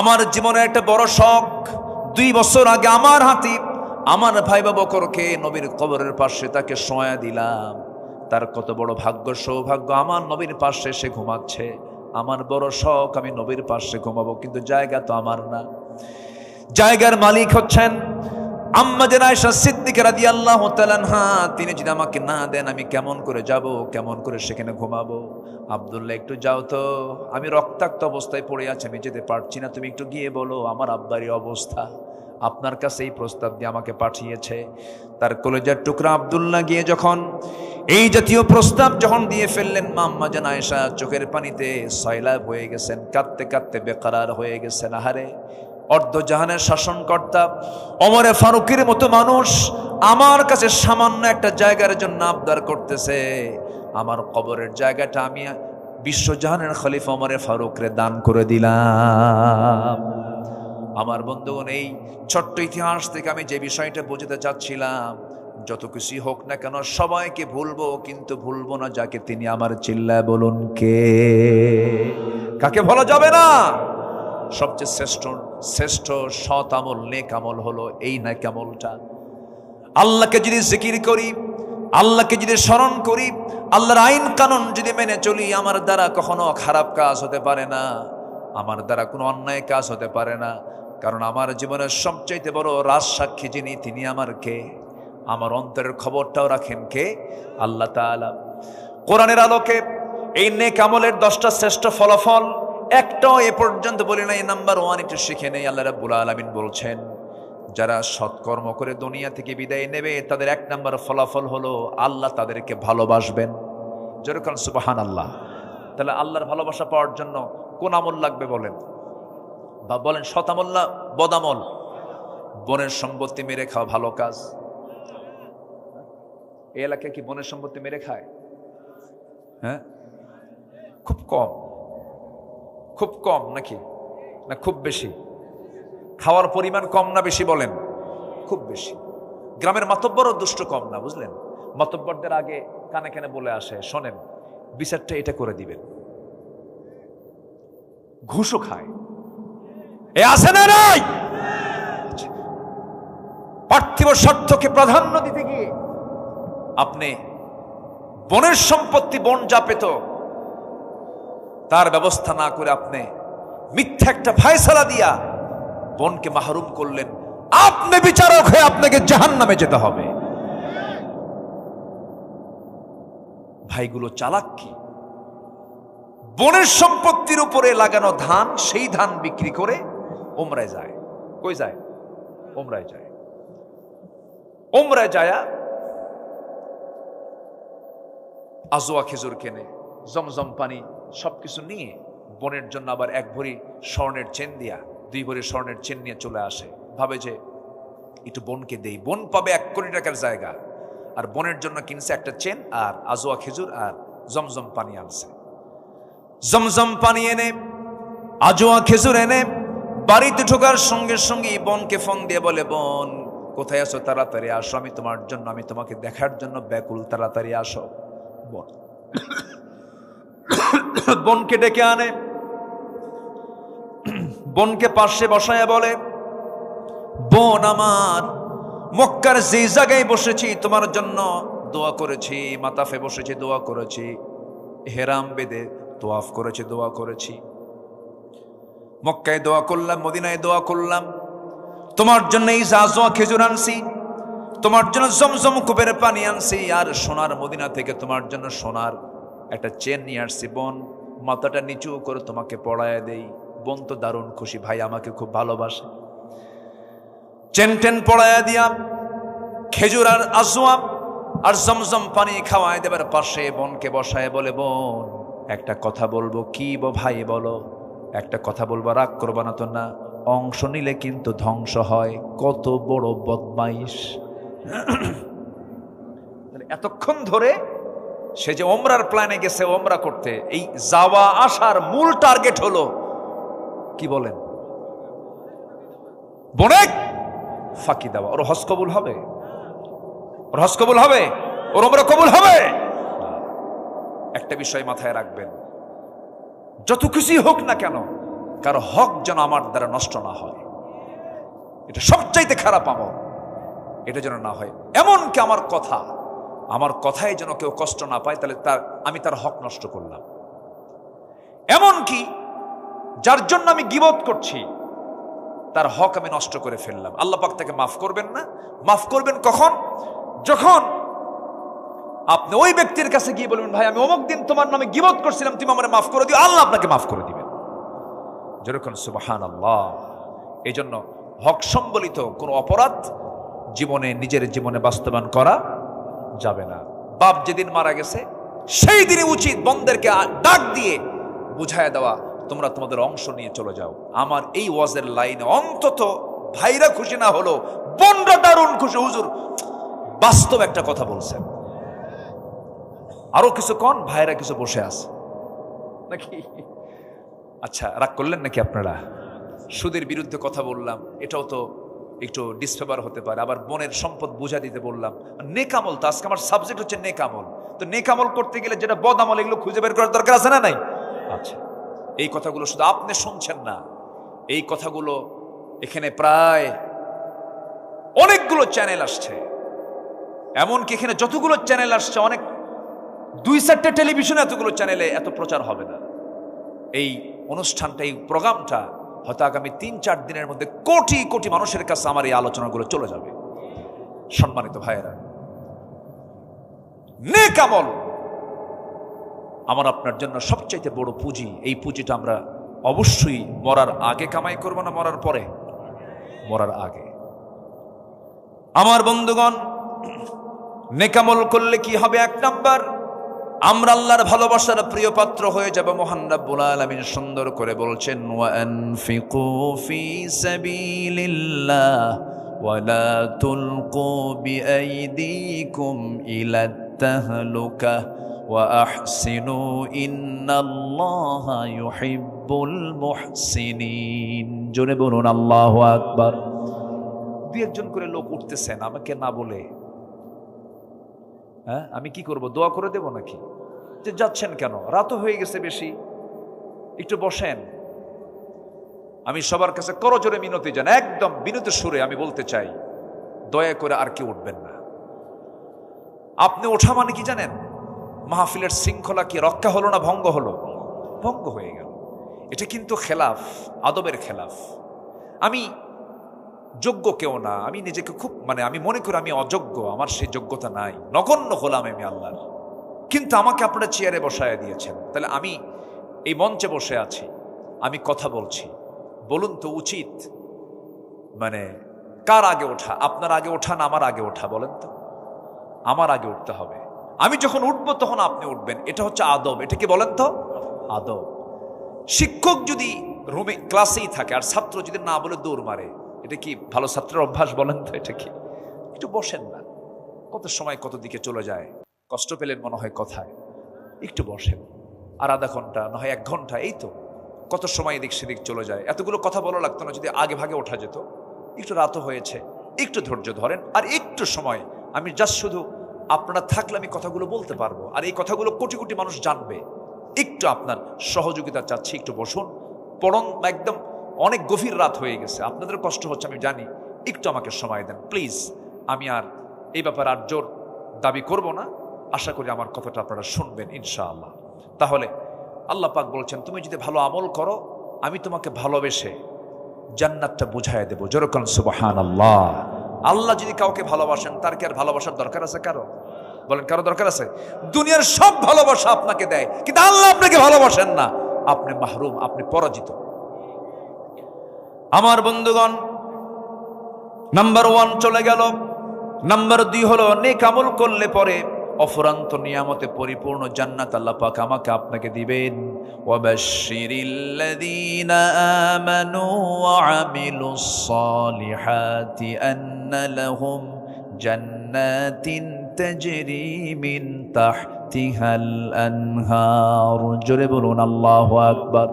আমার জীবনে একটা বড় শখ। 2 বছর আগে আমার হাতে আমার ভাই বকরকে নবীর কবরের পাশে তাকে শোয়া দিলাম। তার কত বড় ভাগ্য, সৌভাগ্য, আমার নবীর পাশে সে ঘুমাচ্ছে। আমার বড় শখ, আমি নবীর পাশে ঘুমাবো, কিন্তু জায়গা তো আমার না। জায়গার মালিক হচ্ছেন আম্মা জান আয়েশা সিদ্দিকা রাদিয়াল্লাহু তাআলা আনহা। তিনি যদি আমাকে না দেন, আমি কেমন করে যাব, কেমন করে সেখানে ঘুমাবো? আব্দুল্লাহ, একটু যাও তো, আমি রক্তাক্ত অবস্থায় পড়ে আছি, আমি যেতে পারছি না, তুমি একটু গিয়ে বলো আমার আব্বারই অবস্থা, আপনার কাছে এই প্রস্তাব দিয়ে আমাকে পাঠিয়েছে। তার কলেজার টুকরা আব্দুল্লাহ গিয়ে যখন এই জাতীয় প্রস্তাব যখন দিয়ে ফেললেন, মা আম্মা জান আয়েশা চোখের পানিতে সয়লাব হয়ে গেছেন, কাঁদতে কাঁদতে বেকারার হয়ে গেছেন। আহারে, অর্ধজাহানের শাসনকর্তা ওমর ফারুকের মতো মানুষ আমার কাছে সামান্য একটা জায়গার জন্য আবদার করতেছে, আমার কবরের জায়গাটা আমি বিশ্বজাহানের খলিফা ওমরে ফারুকরে দান করে দিলাম। আমার বন্ধুগণ, এই ছোট্ট ইতিহাস থেকে আমি যে বিষয়টা বোঝাতে চাচ্ছিলাম, যত কিছুই হোক না কেন সবাইকে ভুলবো, কিন্তু ভুলবো না যাকে। তিনি আমার চিল্লায় বলুন কে? কাকে ভোলা যাবে না? সবচেয়ে শ্রেষ্ঠ সৎ আমল, নেক আমল হলো এই নেক আমলটা। আল্লাহকে যদি জিকির করি, আল্লাহকে যদি স্মরণ করি, আল্লাহর আইন কানুন যদি মেনে চলি, আমার দ্বারা কখনো খারাপ কাজ হতে পারে না, আমার দ্বারা কোনো অন্যায় কাজ হতে পারে না। কারণ আমার জীবনের সবচাইতে বড় রাজসাক্ষী যিনি, তিনি আমার কে? আমার অন্তরের খবরটাও রাখেন কে? আল্লাহ তাআলা। কোরআনের আলোকে এই নেক আমলের 10টা শ্রেষ্ঠ ফলাফল একটাও এ পর্যন্ত বলি নাই। নাম্বার 1 একটু শিখে নেই। আল্লাহ রাব্বুল আলামিন বলছেন, যারা সৎকর্ম করে দুনিয়া থেকে বিদায় নেবে, তাদের 1 নাম্বার ফলাফল হলো আল্লাহ তাদেরকে ভালোবাসবেন। যেরকম সুবহানাল্লাহ। তাহলে আল্লাহর ভালোবাসা পাওয়ার জন্য কোন আমল লাগবে বলেন? বা বলেন, সৎ আমল না বদ আমল? বনের সম্পত্তি মেরে খাওয়া ভালো কাজ? এই এলাকায় কি বনের সম্পত্তি মেরে খায়? হ্যাঁ, খুব কম। খুব কম নাকি না খুব বেশি? খাওয়ার পরিমাণ কম না বেশি বলেন? খুব বেশি। গ্রামের মাতব্বরও দুষ্ট কম না, বুঝলেন? মাতব্বরদের আগে কানে কানে বলে আসে, শোনেন বিচারটা এটা করে দিবেন। ঘুষও খায়। এ আছে না নাই? পার্থিব স্বার্থকে প্রাধান্য দিতে গিয়ে আপনি বনের সম্পত্তি, বন যা পেত তার ব্যবস্থা না করে আপনি মিথ্যা একটা ফায়সালা দিয়া বনকে মাহরুম করলেন। আপনি বিচারক হয়ে আপনাকে জাহান্নামে যেতে হবে। ভাইগুলো চালাক কি? বনের সম্পত্তির উপরে লাগানো ধান, সেই ধান বিক্রি করে উমরায় যায়। কই যায়? উমরায় যায়। উমরায় যায়া আজওয়া খেজুর কেনে, জমজম পানি সবকিছু নিয়ে বনের জন্য আবার 1 ভরি স্বর্ণের চেন দিয়া 2 ভরি স্বর্ণের চেন নিয়ে চলে আসে। ভাবে যে একটু বনকে দেই, বন পাবে 1 কোটি টাকার জায়গা। আর বনের জন্য কিনছে একটা চেন আর আজওয়া খেজুর আর জমজম পানি আনছে। জমজম পানি এনে, আজওয়া খেজুর এনে বাড়িতে ঢোকার সঙ্গে সঙ্গে বনকে ফোন দিয়ে বলে, বোন কোথায় আছো? তাড়াতাড়ি আসো, আমি তোমার জন্য, আমি তোমাকে দেখার জন্য ব্যাকুল, তাড়াতাড়ি আসো। বন বনকে ডেকে আনে, বনকে পাশে বসায় বলে, বোন আমার, মক্কার যে জায়গায় বসেছি তোমার জন্য দোয়া করেছি, মাতাফে বসেছি দোয়া করেছি, হেরাম বেদে তোয়াফ করেছি দোয়া করেছি, মক্কায় দোয়া করলাম, মদিনায় দোয়া করলাম, তোমার জন্য এই আজওয়া খেজুর আনছি, তোমার জন্য জমজম কূপের পানি আনছি, আর সোনার মদিনা থেকে তোমার জন্য সোনার একটা চেন নিয়ে আসছি। বোন মাথাটা নিচু করে তোমাকে পড়ায় দেই। বোন তো দারুণ খুশি, ভাই আমাকে খুব ভালোবাসে। চেন টেন পড়ায় দিয়া খেজুর আর আজওয়া আর জমজম পানি খাওয়ায় দেবার পাশে বোনকে বসায় বলে, বোন একটা কথা বলবো। কি ভাই বলো? একটা কথা বলবো, রাগ করবা না তো? না, অংশ নিলে কিন্তু ধ্বংস হয়। কত বড় বদমাইশ! এতক্ষণ ধরে সে যে ওমরার প্ল্যানে গেছে ওমরা করতে, এই যাওয়া আসার মূল টার্গেট হলো কি বলেন? বনেক ফাঁকি দেওয়া। ওর হজ কবুল হবে? ওর হজ কবুল হবে? ওর ওমরা কবুল হবে? একটা বিষয় মাথায় রাখবেন, যত কিছুই হোক না কেন, কারো হক যেন আমার দ্বারা নষ্ট না হয়। এটা সবচাইতে খারাপ আমল, এটা যেন না হয়। এমনকি আমার কথায় যেন কেউ কষ্ট না পায়, তাহলে আমি তার হক নষ্ট করলাম। এমনকি যার জন্য আমি গীবত করছি, তার হক আমি নষ্ট করে ফেললাম। আল্লাহ পাক তাকে মাফ করবেন না। মাফ করবেন কখন? যখন আপনি ওই ব্যক্তির কাছে গিয়ে বলবেন, ভাই আমি অমুক দিন তোমার নামে গীবত করছিলাম, তুমি আমারে মাফ করে দিও। আল্লাহ আপনাকে মাফ করে দিবেন। যেরকম সুবহানাল্লাহ। এই জন্য হক সম্বলিত কোন অপরাধ নিজের জীবনে বাস্তবায়ন করা যাবে না। বাপ যেদিন মারা গেছে সেই দিনই উচিত বন্দেরকে ডাক দিয়ে বুঝায় দেওয়া, তোমরা তোমাদের অংশ নিয়ে চলে যাও। আমার এই ওয়াজের লাইনে অন্তত ভাইরা খুশি না হলো, বোনরা দারুণ খুশি। হুজুর বাস্তব একটা কথা বলছেন। আরো কিছু কন, ভাইরা কিছু বসে আছে। নাকি? আচ্ছা, রাগ করলেন নাকি আপনারা? সুদের বিরুদ্ধে কথা বললাম, এটাও তো একটু ডিসফেভার হতে পারে। আবার বোনের সম্পদ বুঝা দিতে বললাম। নেকামল, তো আজকে আমার সাবজেক্ট হচ্ছে নেকামল। তো নেকামল করতে গেলে যেটা বদামল, এগুলো খুঁজে বের করার দরকার আছে না নাই? আচ্ছা, এই কথাগুলো শুধু আপনি শুনছেন না, এই কথাগুলো এখানে প্রায় অনেকগুলো চ্যানেল আসছে। এমনকি এখানে যতগুলো চ্যানেল আসছে, অনেক 2-4টে টেলিভিশনে এতগুলো চ্যানেলে এত প্রচার হবে না। এই অনুষ্ঠানটা, এই প্রোগ্রামটা হয়তো আগামী 3-4 দিনের মধ্যে কোটি কোটি মানুষের কাছে আমার এই আলোচনাগুলো চলে যাবে। সম্মানিত ভাইয়েরা, নেক আমল আমার আপনার জন্য সবচাইতে বড় পুঁজি। এই পুঁজিটা আমরা অবশ্যই মরার আগে কামাই করব না মরার পরে? মরার আগে। আমার বন্ধুগণ, নেক আমল করলে কি হবে? 1 নাম্বার, আমরা আল্লাহর ভালোবাসার প্রিয় পাত্র হয়ে যাব। মহান রব্বুল আলামিন সুন্দর করে বলছেন, ওয়া আনফিকু ফি সাবিলিল্লাহ ওয়া লা তুলকু বিআইদিকুম ইলাত তাহলুকা ওয়া আহসিনু ইন্নাল্লাহা ইউহিব্বুল মুহসিনিন। জোরে বলুন আল্লাহু আকবার। 2-1 করে লোক উঠতেছেন আমাকে না বলে। হ্যাঁ, আমি কি করব? দোয়া করে দেব নাকি? যে যাচ্ছেন কেন? রাতও হয়ে গেছে বেশি, একটু বসেন। আমি সবার কাছে করজোরে মিনতি জানাই, একদম বিনীত সুরে আমি বলতে চাই, দয়া করে আর কেউ উঠবেন না। আপনি ওঠা মানে কি জানেন? মাহফিলের শৃঙ্খলা কি রক্ষা হলো না ভঙ্গ হলো? ভঙ্গ হয়ে গেল। এটা কিন্তু খেলাফ, আদবের খেলাফ। আমি যোগ্য কেউ না, আমি নিজেকে খুব আমি মনে করি আমি অযোগ্য, আমার সেই যোগ্যতা নাই, নগণ্য হলাম আমি আল্লাহর। কিন্তু আমাকে আপনারা চেয়ারে বসায় দিয়েছেন, তাহলে আমি এই মঞ্চে বসে আছি, আমি কথা বলছি। বলুন তো উচিত কার আগে ওঠা? আপনার আগে ওঠা না আমার আগে ওঠা? বলেন তো। আমার আগে উঠতে হবে। আমি যখন উঠবো তখন আপনি উঠবেন, এটা হচ্ছে আদব। এটা কি বলেন তো? আদব। শিক্ষক যদি রুমে ক্লাসেই থাকে আর ছাত্র যদি না বলে দৌড় মারে, এটা কি ভালো ছাত্রের অভ্যাস? বলেন তো এটা কি? একটু বসেন না, কত সময় কত দিকে চলে যায়। কষ্ট পেলেন মনে হয় কথায়, একটু বসেন। আর আধা ঘন্টা না হয় 1 ঘন্টা, এই তো কত সময় এদিক সেদিক চলে যায়। এতগুলো কথা বলা লাগতো না যদি আগে ভাগে ওঠা যেত। একটু রাতও হয়েছে, একটু ধৈর্য ধরেন। আর একটু সময় আমি জাস্ট শুধু আপনারা থাকলে আমি কথাগুলো বলতে পারবো, আর এই কথাগুলো কোটি কোটি মানুষ জানবে। একটু আপনার সহযোগিতা চাচ্ছি, একটু বসুন। পড়ন, একদম অনেক গভীর রাত হয়ে গেছে, আপনাদের কষ্ট হচ্ছে আমি জানি, একটু আমাকে সময় দেন প্লিজ। আমি আর এই ব্যাপারে আর জোর দাবি করব না। আশা করি আমার কথাটা আপনারা শুনবেন ইনশাআল্লাহ। তাহলে আল্লাহ পাক বলছেন, তুমি যদি ভালো আমল করো আমি তোমাকে ভালোবেসে জান্নাতটা বুঝায় দেবো। যেরকম সুবহানাল্লাহ। আল্লাহ যদি কাউকে ভালোবাসেন, তার কি আর ভালোবাসার দরকার আছে কারো? বলেন, কারো দরকার আছে? দুনিয়ার সব ভালোবাসা আপনাকে দেয়, কিন্তু আল্লাহ আপনাকে ভালোবাসেন না, আপনি মাহরুম, আপনি পরাজিত। আমার বন্ধুগণ, নাম্বার 1 চলে গেল। নাম্বার 2 হলো নেক আমল করলে পরে অফুরান্ত নিয়ামতে পরিপূর্ণ জান্নাত আল্লাহ পাক আমাকে আপনাকে দিবেন। ওয়াবাশশিরিল্লাযীনা আমানু ওয়া আমিলুস সালিহাতি আন্না লাহুম জান্নাতিন তাজরি মিন তাহতিহাল আনহার। জোরে বলুন আল্লাহু আকবার।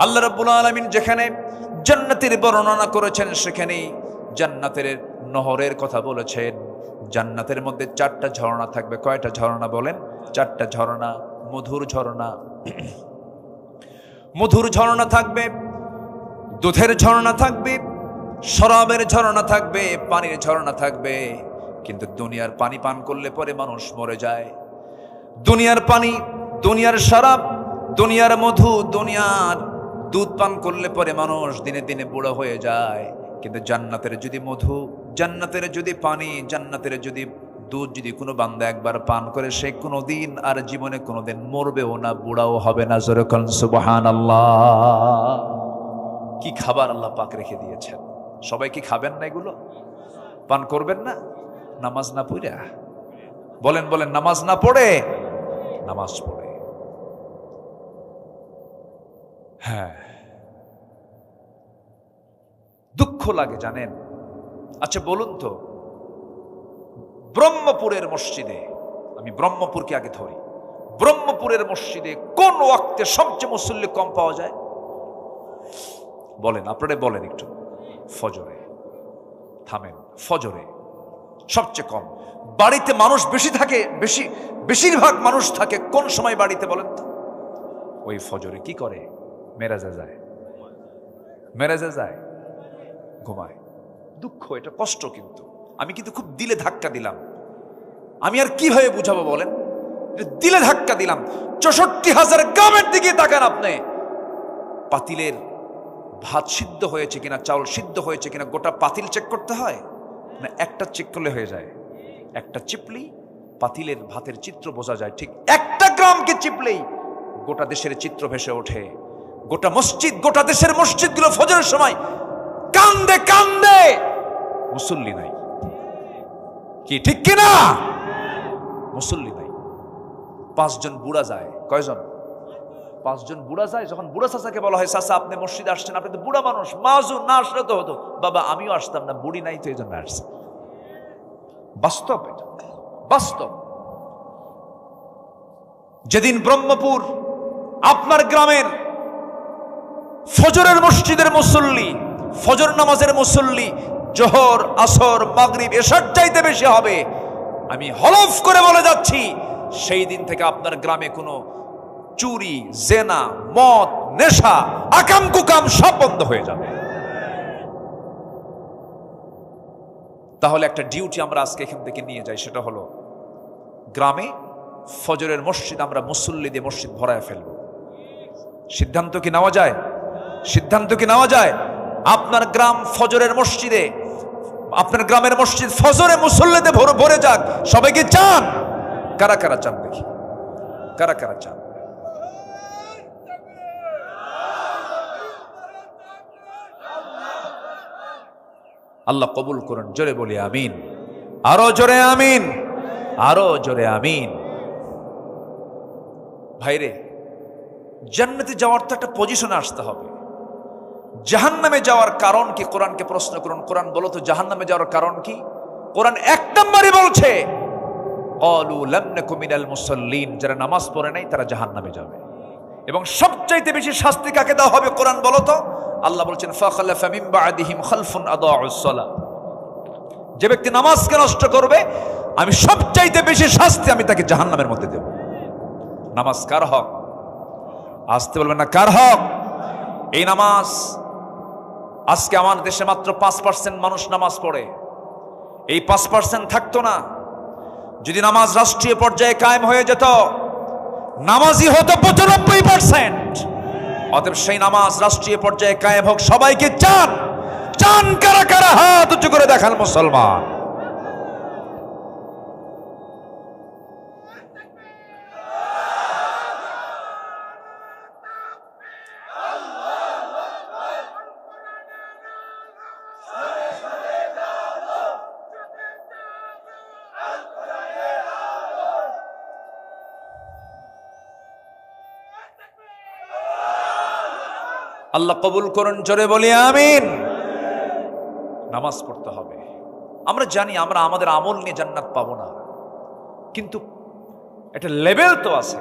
আল্লাহ রাব্বুল আলামিন যেখানে জান্নাতের বর্ণনা করেছেন, সেখানেই জান্নাতের নহরের কথা বলেছেন। জান্নাতের মধ্যে 4টা ঝর্ণা থাকবে। কয়টা ঝর্ণা বলেন? 4টা ঝর্ণা। মধুর ঝর্ণা, মধুর ঝর্ণা থাকবে, দুধের ঝর্ণা থাকবে, শরাবের ঝর্ণা থাকবে, পানির ঝর্ণা থাকবে। কিন্তু দুনিয়ার পানি পান করলে পরে মানুষ মরে যায়। দুনিয়ার পানি, দুনিয়ার শরাব, দুনিয়ার মধু, দুনিয়ার দুধ পান করলে পরে মানুষ দিনে দিনে বুড়ো হয়ে যায়। কিন্তু জান্নাতের যদি মধু, জান্নাতের যদি পানি, জান্নাতের যদি দুধ যদি কোনো বান্দা একবার পান করে, সে কোনোদিন আর জীবনে কোনোদিন মরবেও না, বুড়াও হবে না। জোরে বলুন সুবহানাল্লাহ। কি খাবার আল্লাহ পাক রেখে দিয়েছেন। সবাই কি খাবেন না? এগুলো পান করবেন না? নামাজ না পড়ে? বলেন বলেন, নামাজ না পড়ে? নামাজ পড়ে। হ্যাঁ, দুঃখ লাগে জানেন। আচ্ছা বলুন তো, ব্রহ্মপুরের মসজিদে, আমি ব্রহ্মপুরকে আগে ধরি, ব্রহ্মপুর ব্রহ্মপুরের মসজিদে কোন ওয়াক্তে সবচেয়ে মুসল্লি কম পাওয়া যায়? বলেন, আপনারা বলেন একটু। ফজরে। থামেন, ফজরে সবচেয়ে কম। বাড়িতে মানুষ বেশি থাকে, বেশিরভাগ মানুষ থাকে কোন সময় বাড়িতে বলেন তো? ওই ফজরে। কি করে? মেরাজে যায়, মেরাজে যায়, ঘুমায়। দুঃখ, এটা কষ্ট, কিন্তু আমি কিন্তু খুব দিলে ধাক্কা দিলাম। আমি আর কিভাবে বুঝাবো বলেন? দিলে ধাক্কা দিলাম। ৬৪,০০০ গ্রামের দিকে তাকান আপনি। পাতিলের ভাত সিদ্ধ হয়েছে কিনা, চাউল সিদ্ধ হয়েছে কিনা গোটা পাতিল চেক করতে হয় না? একটা চেক করলে হয়ে যায়। একটা চিপলেই পাতিলের ভাতের চিত্র বোঝা যায়। ঠিক একটা গ্রামকে চিপলেই গোটা দেশের চিত্র ভেসে ওঠে। গোটা মসজিদ, গোটা দেশের মসজিদগুলো ফজরের সময় কান্দে কান্দে, মুসল্লি নাই। কি ঠিক কিনা? মুসল্লি নাই। ৫ জন বুড়া যায়। কয়জন? ৫ জন বুড়া যায়। যখন বুড়া চাচাকে বলা হয়, চাচা আপনি মসজিদে আসছেন, আপনি তো বুড়া মানুষ, মাজুর না আসলে তো হতো। বাবা আমিও আসতাম না, বুড়ি নাই তো এই জন্য আসছে। বাস্তব, এটা বাস্তব। যেদিন ব্রহ্মপুর আপনার গ্রামের ফজরের মসজিদের মুসল্লি, ফজর নামাজের মুসল্লি জোহর, আসর, মাগরিব, এশার চাইতে বেশি হবে, আমি হলফ করে বলে যাচ্ছি, সেই দিন থেকে আপনার গ্রামে কোনো চুরি, জেনা, মদ, নেশা, আকাম কুকাম সব বন্ধ হয়ে যাবে। তাহলে একটা ডিউটি আমরা আজকে এখান থেকে নিয়ে যাই, সেটা হলো গ্রামে ফজরের মসজিদ আমরা মুসল্লি দিয়ে মসজিদ ভরায় ফেলব। সিদ্ধান্ত কি নেওয়া যায়? সিদ্ধান্ত কি নেওয়া যায়? আপনার গ্রাম ফজরের মসজিদে, আপনার গ্রামের মসজিদ ফজরে মুসল্লিতে ভরে যাক। সবাই কি চান? কারা কারা চান দেখি? কারা কারা চান? আল্লাহ কবুল করুন। জোরে বলি আমিন। আরো জোরে আমিন, আরো জোরে আমিন। ভাইরে, জান্নাতে যাওয়ার তো একটা পজিশনে আসতে হবে। জাহান্নামে যাওয়ার কারণ কি? কোরআনকে প্রশ্ন করুন, কোরআন বলো তো জাহান্নামে যাওয়ার কারণ কি? কোরআন ১ নম্বরই বলছে, ক্বালু লাম নাকু মিনাল মুসাল্লিন, যারা নামাজ পড়ে নাই তারা জাহান্নামে যাবে। এবং সবচাইতে বেশি শাস্তি কাকে দেওয়া হবে কোরআন বলো তো? আল্লাহ বলছেন ফাখালাফা মিন বা'দিহিম খালফুন আদাউস সালাহ, যে ব্যক্তি নামাজকে নষ্ট করবে আমি সবচাইতে বেশি শাস্তি আমি তাকে জাহান্নামের মধ্যে দেব। নামাজ কার হক? আসতে বলবেন না, কার হক? এই নামাজ আজকে আমার দেশে মাত্র ৫% মানুষ নামাজ পড়ে। এই ৫% থাকতো না যদি নামাজ রাষ্ট্রীয় পর্যায়ে কায়েম হয়ে যেত, নামাজি হতো ৯৫%। অতএব সেই নামাজ রাষ্ট্রীয় পর্যায়ে কায়েম হোক। সবাইকে চান? চান কারা কারা? হাত উঁচু করে দেখান মুসলমান। আল্লাহ কবুল করুন। জোরে বলি আমিন। নামাজ পড়তে হবে। আমরা জানি আমরা আমাদের আমল নিয়ে জান্নাত পাবো না, কিন্তু একটা লেভেল তো আছে।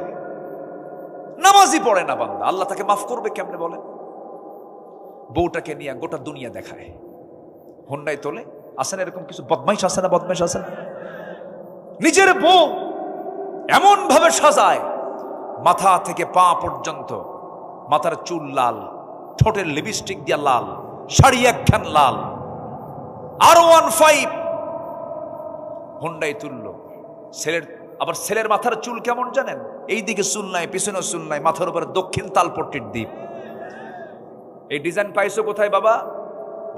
নামাজই পড়ে না বান্দা, আল্লাহ তাকে মাফ করবে কেমনে বলেন? বউটাকে নিয়ে গোটা দুনিয়া দেখায়, হোন্ডায় তোলে। আসেন এরকম কিছু বদমাইশ আছে না? বদমাইশ আছে না? নিজের বউ এমন ভাবে সাজায়, মাথা থেকে পা পর্যন্ত, মাথার চুল লাল, ঠোঁটের লিপস্টিক দিয়া লাল, শাড়ি একখান লাল, R15 হোন্ডায় তুললো। আবার ছেলের মাথার চুল কেমন জানেন? এই দিকে চুল নাই, পিছনে চুল নাই, মাথার উপরে দক্ষিণ তালপট্টির দ্বীপ। এই ডিজাইন পাইছো কোথায় বাবা?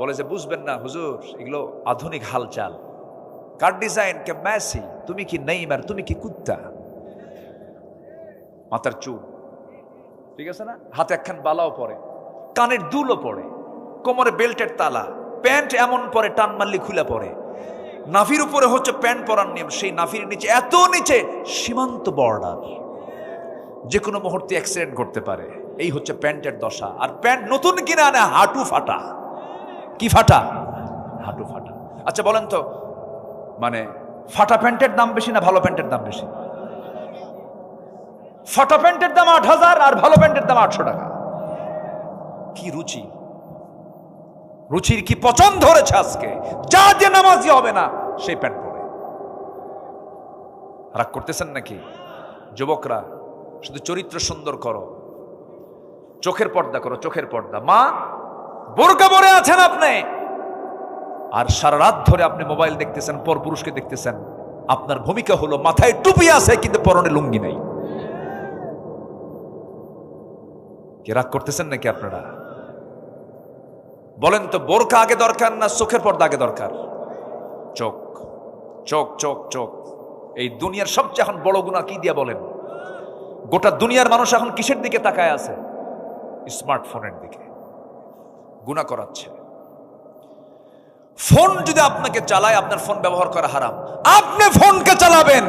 বলে যে বুঝবেন না হুজুর, এগুলো আধুনিক হালচাল। কার ডিজাইন? কে মেসি, তুমি কি নেইমার, তুমি কি কুত্তা। মাথার চুল ঠিক আছে না? হাতে একখান বালাও পরে, কানের দুলও পরে, কোমরে বেল্টের তালা, প্যান্ট এমন পরে টান মারলি খুলে পড়ে। নাভির উপরে হচ্ছে প্যান্ট পরার নিয়ম, সেই নাভির নিচে, এত নিচে সীমান্ত বর্ডার, যে কোনো মুহূর্তে অ্যাক্সিডেন্ট করতে পারে। এই হচ্ছে প্যান্টের দশা। আর প্যান্ট নতুন কিনে আনে হাঁটু ফাটা। কি ফাটা? হাঁটু ফাটা। আচ্ছা বলেন তো, মানে ফাটা প্যান্টের দাম বেশি না ভালো প্যান্টের দাম বেশি? ফাটা প্যান্টের দাম 8,000 আর ভালো প্যান্টের দাম 800 টাকা। কি রুচি, রুচির কি পছন্দ ধরেছে আজকে, যা যে নামাজি হবে না সেই প্যান্ট পরে। রাগ করতেছেন নাকি? যুবকরা শুধু চরিত্র সুন্দর করো, চোখের পর্দা করো, চোখের পর্দা। মা বোরকা পরে আছেন আপনি, আর সারা রাত ধরে আপনি মোবাইল দেখতেছেন, পর পুরুষকে দেখতেছেন। আপনার ভূমিকা হলো মাথায় টুপি আছে কিন্তু পরনে লুঙ্গি নাই। কি রাগ করতেছেন নাকি আপনারা? বলেন তো, বোরকা আগে দরকার না চোখের পর্দা আগে দরকার? চোখ, চোখ, চোখ, চোখ। এই দুনিয়ার সবচেয়ে এখন বড় গুনাহ কি দিয়া বলেন? গোটা দুনিয়ার মানুষ এখন কিসের দিকে তাকায় আছে? স্মার্টফোনের দিকে। গুনাহ করাচ্ছে। ফোন যদি আপনাকে চালায়, আপনার ফোন ব্যবহার করা হারাম। আপনি ফোনকে চালাবেন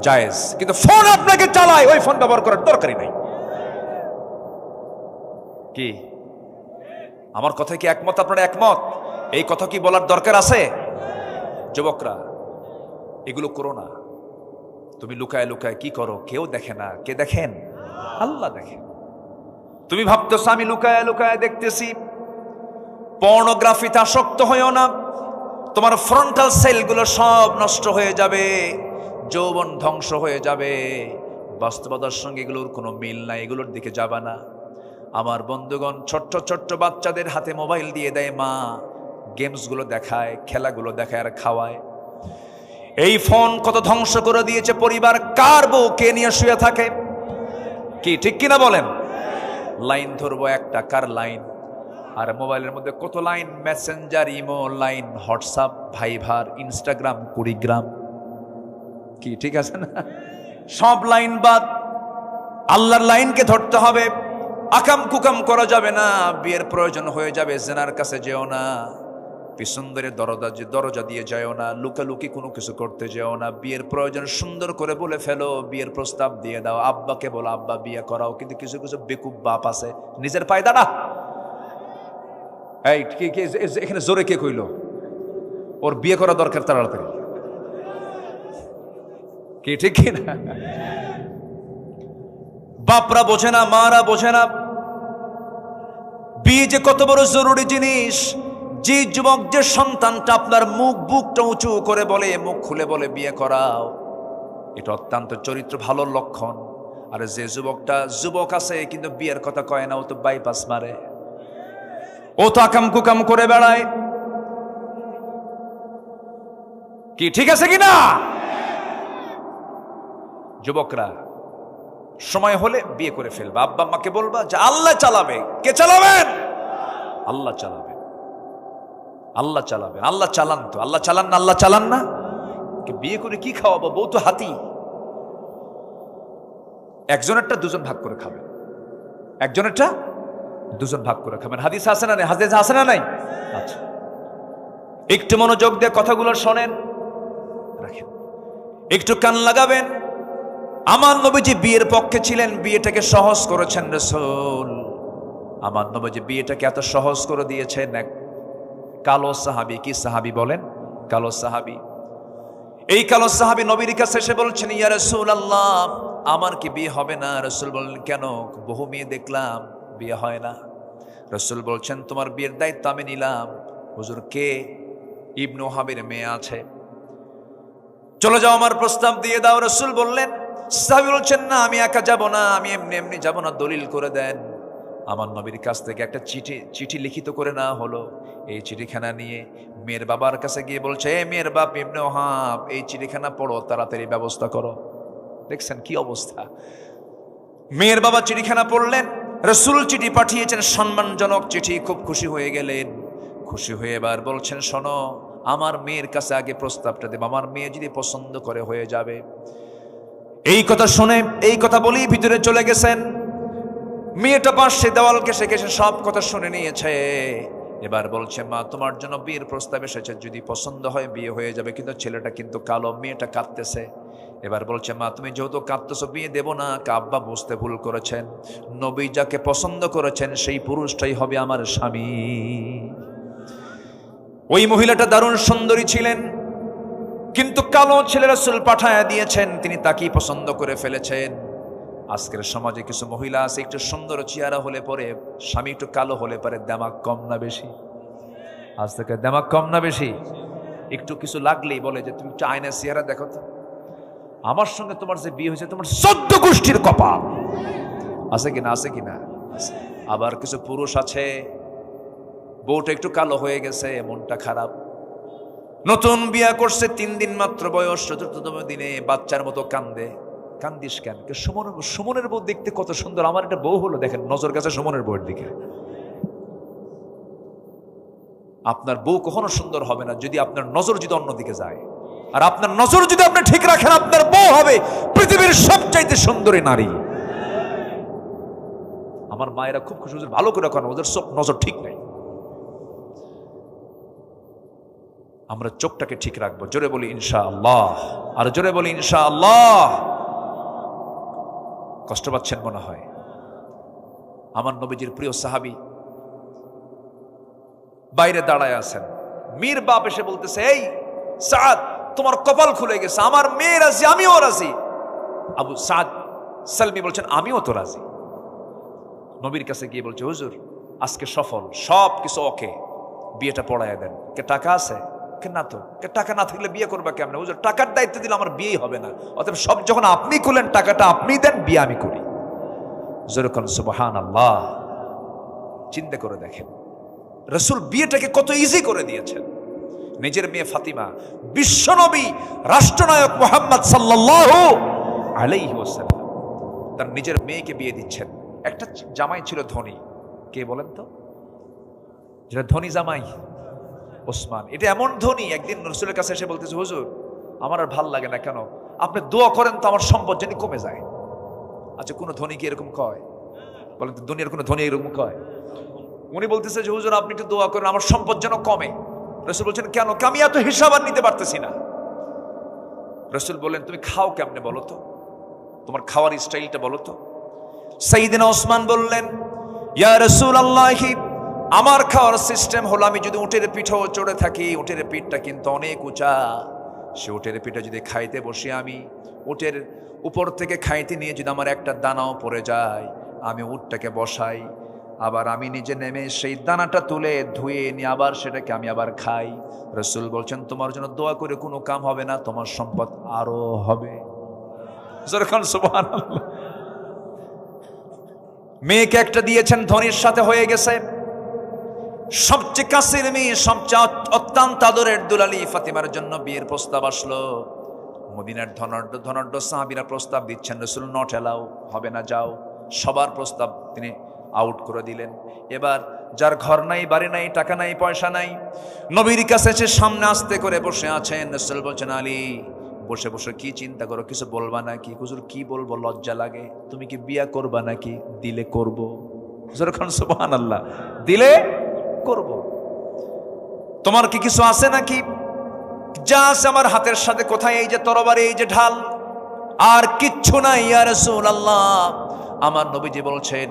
জায়েজ, কিন্তু ফোন আপনাকে চালায়, ওই ফোন ব্যবহার করার দরকারই নাই। কি আমার কথায় কি একমত? আপনারা একমত? এই কথা কি বলার দরকার আছে? যুবকরা এগুলো করো না। তুমি লুকায় লুকায় কি করো? কেউ দেখে না। কে দেখেন? আল্লাহ দেখেন। তুমি ভাবতেছো আমি লুকায় লুকায় দেখতেছি। পর্নোগ্রাফিতে আসক্ত হয়েও না, তোমার ফ্রন্টাল সেলগুলো সব নষ্ট হয়ে যাবে, যৌবন ধ্বংস হয়ে যাবে। বাস্তবতার সঙ্গে এগুলোর কোনো মিল নাই, এগুলোর দিকে যাবা না। আমার বন্ধুগণ, ছোট্ট ছোট্ট বাচ্চাদের হাতে মোবাইল দিয়ে দেয় মা, গেমসগুলো দেখায়, খেলাগুলো দেখায় আর খাওয়ায়। এই ফোন কত ধ্বংস করে দিয়েছে পরিবার। কার বউ কে নিয়ে শুয়ে থাকে? কি ঠিক কিনা বলেন? লাইন ধরবো একটা, কার লাইন? আর মোবাইলের মধ্যে কত Line, Messenger, imo Line, WhatsApp, Viber, Instagram, Kurigram. কি ঠিক আছে না? সব লাইন বাদ, আল্লাহর লাইনকে ধরতে হবে। আকাম কুকাম করা যাবে না। বিয়ের প্রয়োজন হয়ে যাবে, জেনার কাছে যেও না। পিছন ধরে দরজা দিয়ে যাও না। লুকালুকি কোনো কিছু করতে যেও না। বিয়ের প্রয়োজন সুন্দর করে বলে ফেলো, বিয়ের প্রস্তাব দিয়ে দাও। আব্বাকে বলো আব্বা বিয়ে করাও। কিন্তু কিছু কিছু বেকুব বাপ আছে, নিজের পায়ে দাঁড়া। এই এখানে জোরে কে কইল ওর বিয়ে করা দরকার তাড়াতাড়ি? কি ঠিক কিনা? বাপরা বোঝে না, মারা বোঝে না বিয়ে যে কত বড় জরুরি জিনিস। যে যুবক, যে সন্তানটা আপনার বুকটা উঁচু করে বলে, মুখ খুলে বলে বিয়ে করাও, এটা অত্যন্ত চরিত্র ভালো লক্ষণ। আর যে যুবক আছে কিন্তু বিয়ের কথা কয় না, ও তো বাইপাস মারে, ও তো আকাম কুকাম করে বেড়ায়। কি ঠিক আছে কিনা? যুবকরা সময় হলে বিয়ে করে ফেলবা। আব্বা আম্মাকে বলবা যে আল্লাহ চালাবে। কে চালাবেন? আল্লাহ চালাবে, আল্লাহ চালাবেন। আল্লাহ চালান তো, আল্লাহ চালান না? আল্লাহ চালান না? বিয়ে করে কি খাওয়াবো? বউ তো হাতি। একজনেরটা দুজন ভাগ করে খাবেন, একজনেরটা দুজন ভাগ করে খাবেন। হাদিস আছে না নাই? হাদিস আছে না নাই? আচ্ছা, একটু মনোযোগ দিয়ে কথাগুলো শোনেন, রাখেন, একটু কান লাগাবেন। আমার নবীজি বিয়ের পক্ষে ছিলেন, বিয়েটাকে সহজ করেছেন রাসূল। আমার নবীজি বিয়েটাকে এত সহজ করে দিয়েছেন। এক কালো সাহাবী, কি সাহাবী বলেন? কালো সাহাবী। এই কালো সাহাবী নবীর কাছে এসে বলছেন, ইয়া রাসূলুল্লাহ, আমার কি বিয়ে হবে না? রাসূল বললেন, কেন? বহু মেয়ে দেখলাম, বিয়ে হয় না। রাসূল বলছেন, তোমার বিয়ের দায়িত্ব আমি নিলাম। হুজুর, কে? ইবনু ওহাবের মেয়ে আছে, চলে যাও, আমার প্রস্তাব দিয়ে দাও। রাসূল বললেন, সাহাবী বলছেন, না আমি একা যাব না, আমি এমনি এমনি যাব না, দলিল করে দেন। আমার নবীর কাছ থেকে একটা চিঠি লিখিত করে নেওয়া হলো। এই চিঠিখানা নিয়ে মেয়ের বাবার কাছে গিয়ে বলছে, এ মেয়ের বাপ ইবনে ওহাব, এই চিঠিখানা পড়ো, তাড়াতাড়ি ব্যবস্থা করো। দেখছেন কি অবস্থা? মেয়ের বাবা চিঠিখানা পড়লেন, রাসূল চিঠি পাঠিয়েছেন, সম্মানজনক চিঠি। খুব খুশি হয়ে গেলেন। খুশি হয়ে এবার বলছেন, শোনো, আমার মেয়ের কাছে আগে প্রস্তাবটা দেব, আমার মেয়ে যদি পছন্দ করে হয়ে যাবে। এই কথা শুনে, এই কথা বলেই ভিতরে চলে গেছেন। মেয়েটা পাশে দেওয়ালকে সে সব কথা শুনে নিয়েছে। এবার বলছে, মা তোমার জন্য বিয়ের প্রস্তাব এসেছে, যদি পছন্দ হয় বিয়ে হয়ে যাবে। কিন্তু ছেলেটা কিন্তু কালো, মেয়েটা কাঁদতেছে। এবার বলছে, মা তুমি যেহেতু কাঁদতেছো, বিয়ে দেব না। আব্বা বুঝতে ভুল করেছেন, নবী যাকে পছন্দ করেছেন সেই পুরুষটাই হবে আমার স্বামী। ওই মহিলাটা দারুণ সুন্দরী ছিলেন, কিন্তু কালো ছেলে রাসূল পাঠায়া দিয়েছেন, তিনি তাকেই পছন্দ করে ফেলেছেন। আজকের সমাজে কিছু মহিলা আছে একটু সুন্দর চেহারা হলে পরে, স্বামী একটু কালো হলে পরে দেমাগ কম না বেশি? আজ থেকে দেমাগ কম না বেশি? একটু কিছু লাগলেই বলে যে তুমি একটু আয়নার চেহারা দেখো তো, আমার সঙ্গে তোমার যে বিয়ে হয়েছে তোমার 14 গোষ্ঠীর কপাল। আছে কিনা? আছে কিনা? আবার কিছু পুরুষ আছে, বউটা একটু কালো হয়ে গেছে, মনটা খারাপ, নতুন বিয়া করছে, 3 দিন মাত্র বয়স, 4তম দিনে বাচ্চার মতো কান্দে। কান্দিস কেন? সুমনের বউ দেখতে কত সুন্দর, আমার একটা বউ হলো, দেখেন নজর গেছে সুমনের বউয়ের দিকে। আপনার বউ কখনো সুন্দর হবে না যদি আপনার নজর যদি অন্যদিকে যায়, আর আপনার নজর যদি আপনি ঠিক রাখেন, আপনার বউ হবে পৃথিবীর সবচাইতে সুন্দরী নারী। আমার মায়েরা খুব খুশি, ভালো করে রাখেন, ওদের সব নজর ঠিক নাই। আমরা চোখটাকে ঠিক রাখবো, জোরে বলি ইনশাআল্লাহ, আর জোরে বলি ইনশাআল্লাহ। কষ্ট পাচ্ছেন মনে হয়। আমার নবীজির প্রিয় সাহাবী বাইরে দাঁড়ায় আছেন, মীর বাপ এসে বলতেছে, এই সাদ, তোমার কপাল খুলে গেছে, আমার মেয়ে রাজি, আমিও রাজি। আবু সাদ সালমি বলছেন, আমিও তো রাজি। নবীর কাছে গিয়ে বলছে, হুজুর আজকে সফল, সব কিছু ওকে, বিয়েটা পড়ায় দেন। কে টাকা আছে? কে না তো। কে টাকা না থাকলে বিয়ে করবা কেমন? হুজুর টাকার দায়িত্ব দিলে আমার বিয়েই হবে না, অতএব সব যখন আপনি খুলেন, টাকাটা আপনি দেন, বিয়ে আমি করি। যেরকম সুবহানাল্লাহ। চিন্তা করে দেখেন রাসূল বিয়েটাকে কত ইজি করে দিয়েছেন। নিজের মেয়ে ফাতিমা, বিশ্বনবী রাষ্ট্রনায়ক মুহাম্মদ সাল্লাল্লাহু আলাইহি ওয়াসাল্লাম তার নিজের মেয়েকে বিয়ে দিচ্ছেন। একটা জামাই ছিল ধনী, কে বলেন তো? যেটা ধনী জামাই, ওসমান। এটা এমন ধনী, একদিন রাসূলের কাছে এসে বলতেছে, হুজুর আমার আর ভাল লাগে না, কেন? আপনি দোয়া করেন তো আমার সম্পদ যেন কমে যায়। আচ্ছা, কোন ধনী কি এরকম কয়? বলেন তো, দুনিয়ার কোন ধনী এরকম কয়? উনি বলতেছে যে হুজুর আপনি একটু দোয়া করেন আমার সম্পদ যেন কমে। রাসূল বলছেন, কেন? আমি এত হিসাব আর নিতে পারতেছি না। রাসূল বললেন, তুমি খাও কেমনে বলো তো, তোমার খাওয়ার স্টাইলটা বলো তো। সাইয়েদনা ওসমান বললেন, ইয়া রাসূলুল্লাহ, আমার খাওয়ার সিস্টেম হলো, আমি যদি উটের পিঠেও চড়ে থাকি, উটের পিঠটা কিন্তু অনেক উঁচা, সে উটের পিঠে যদি খাইতে বসি, আমি উটের উপর থেকে খাইতে নিয়ে যদি আমার একটা দানাও পড়ে যায়, আমি উটটাকে বসাই, আবার আমি নিজে নেমে সেই দানাটা তুলে ধুয়ে নিয়ে আবার সেটাকে আমি আবার খাই। রাসূল বলছেন, তোমার জন্য দোয়া করে কোনো কাম হবে না, তোমার সম্পদ আরো হবে। সুবহানাল্লাহ। মেয়েকে একটা দিয়েছেন, ধনীর সাথে হয়ে গেছে, সবচেয়ে কাছের মেয়ে, সবচেয়ে অত্যন্ত আদরের দুলালি ফাতিমার জন্য বিয়ের প্রস্তাব আসলো। মদিনার ধনাঢ্য সাহাবীরা প্রস্তাব দিচ্ছেন, রাসূল নট এলাও, হবে না, যাও। সবার প্রস্তাব তিনি আউট করে দিলেন। এবার যার ঘর নাই, বাড়ি নাই, টাকা নাই, পয়সা নাই, নবীর কাছে এসে সামনে আস্তে করে বসে আছেন। রাসূল বলছেন, আলী বসে বসে কি চিন্তা করো, কিছু বলবা নাকি? হুজুর কি বলবো, লজ্জা লাগে। তুমি কি বিয়া করবা নাকি? দিলে করব। যখন সুবহানাল্লাহ, দিলে করব। তোমার কি কিছু আছে নাকি? যা আছে আমার হাতের সাথে। কোথায়? এই যে তরবারি, এই যে ঢাল, আর কিচ্ছু নাই ইয়া রাসূলুল্লাহ। আমার নবীজি বলছেন,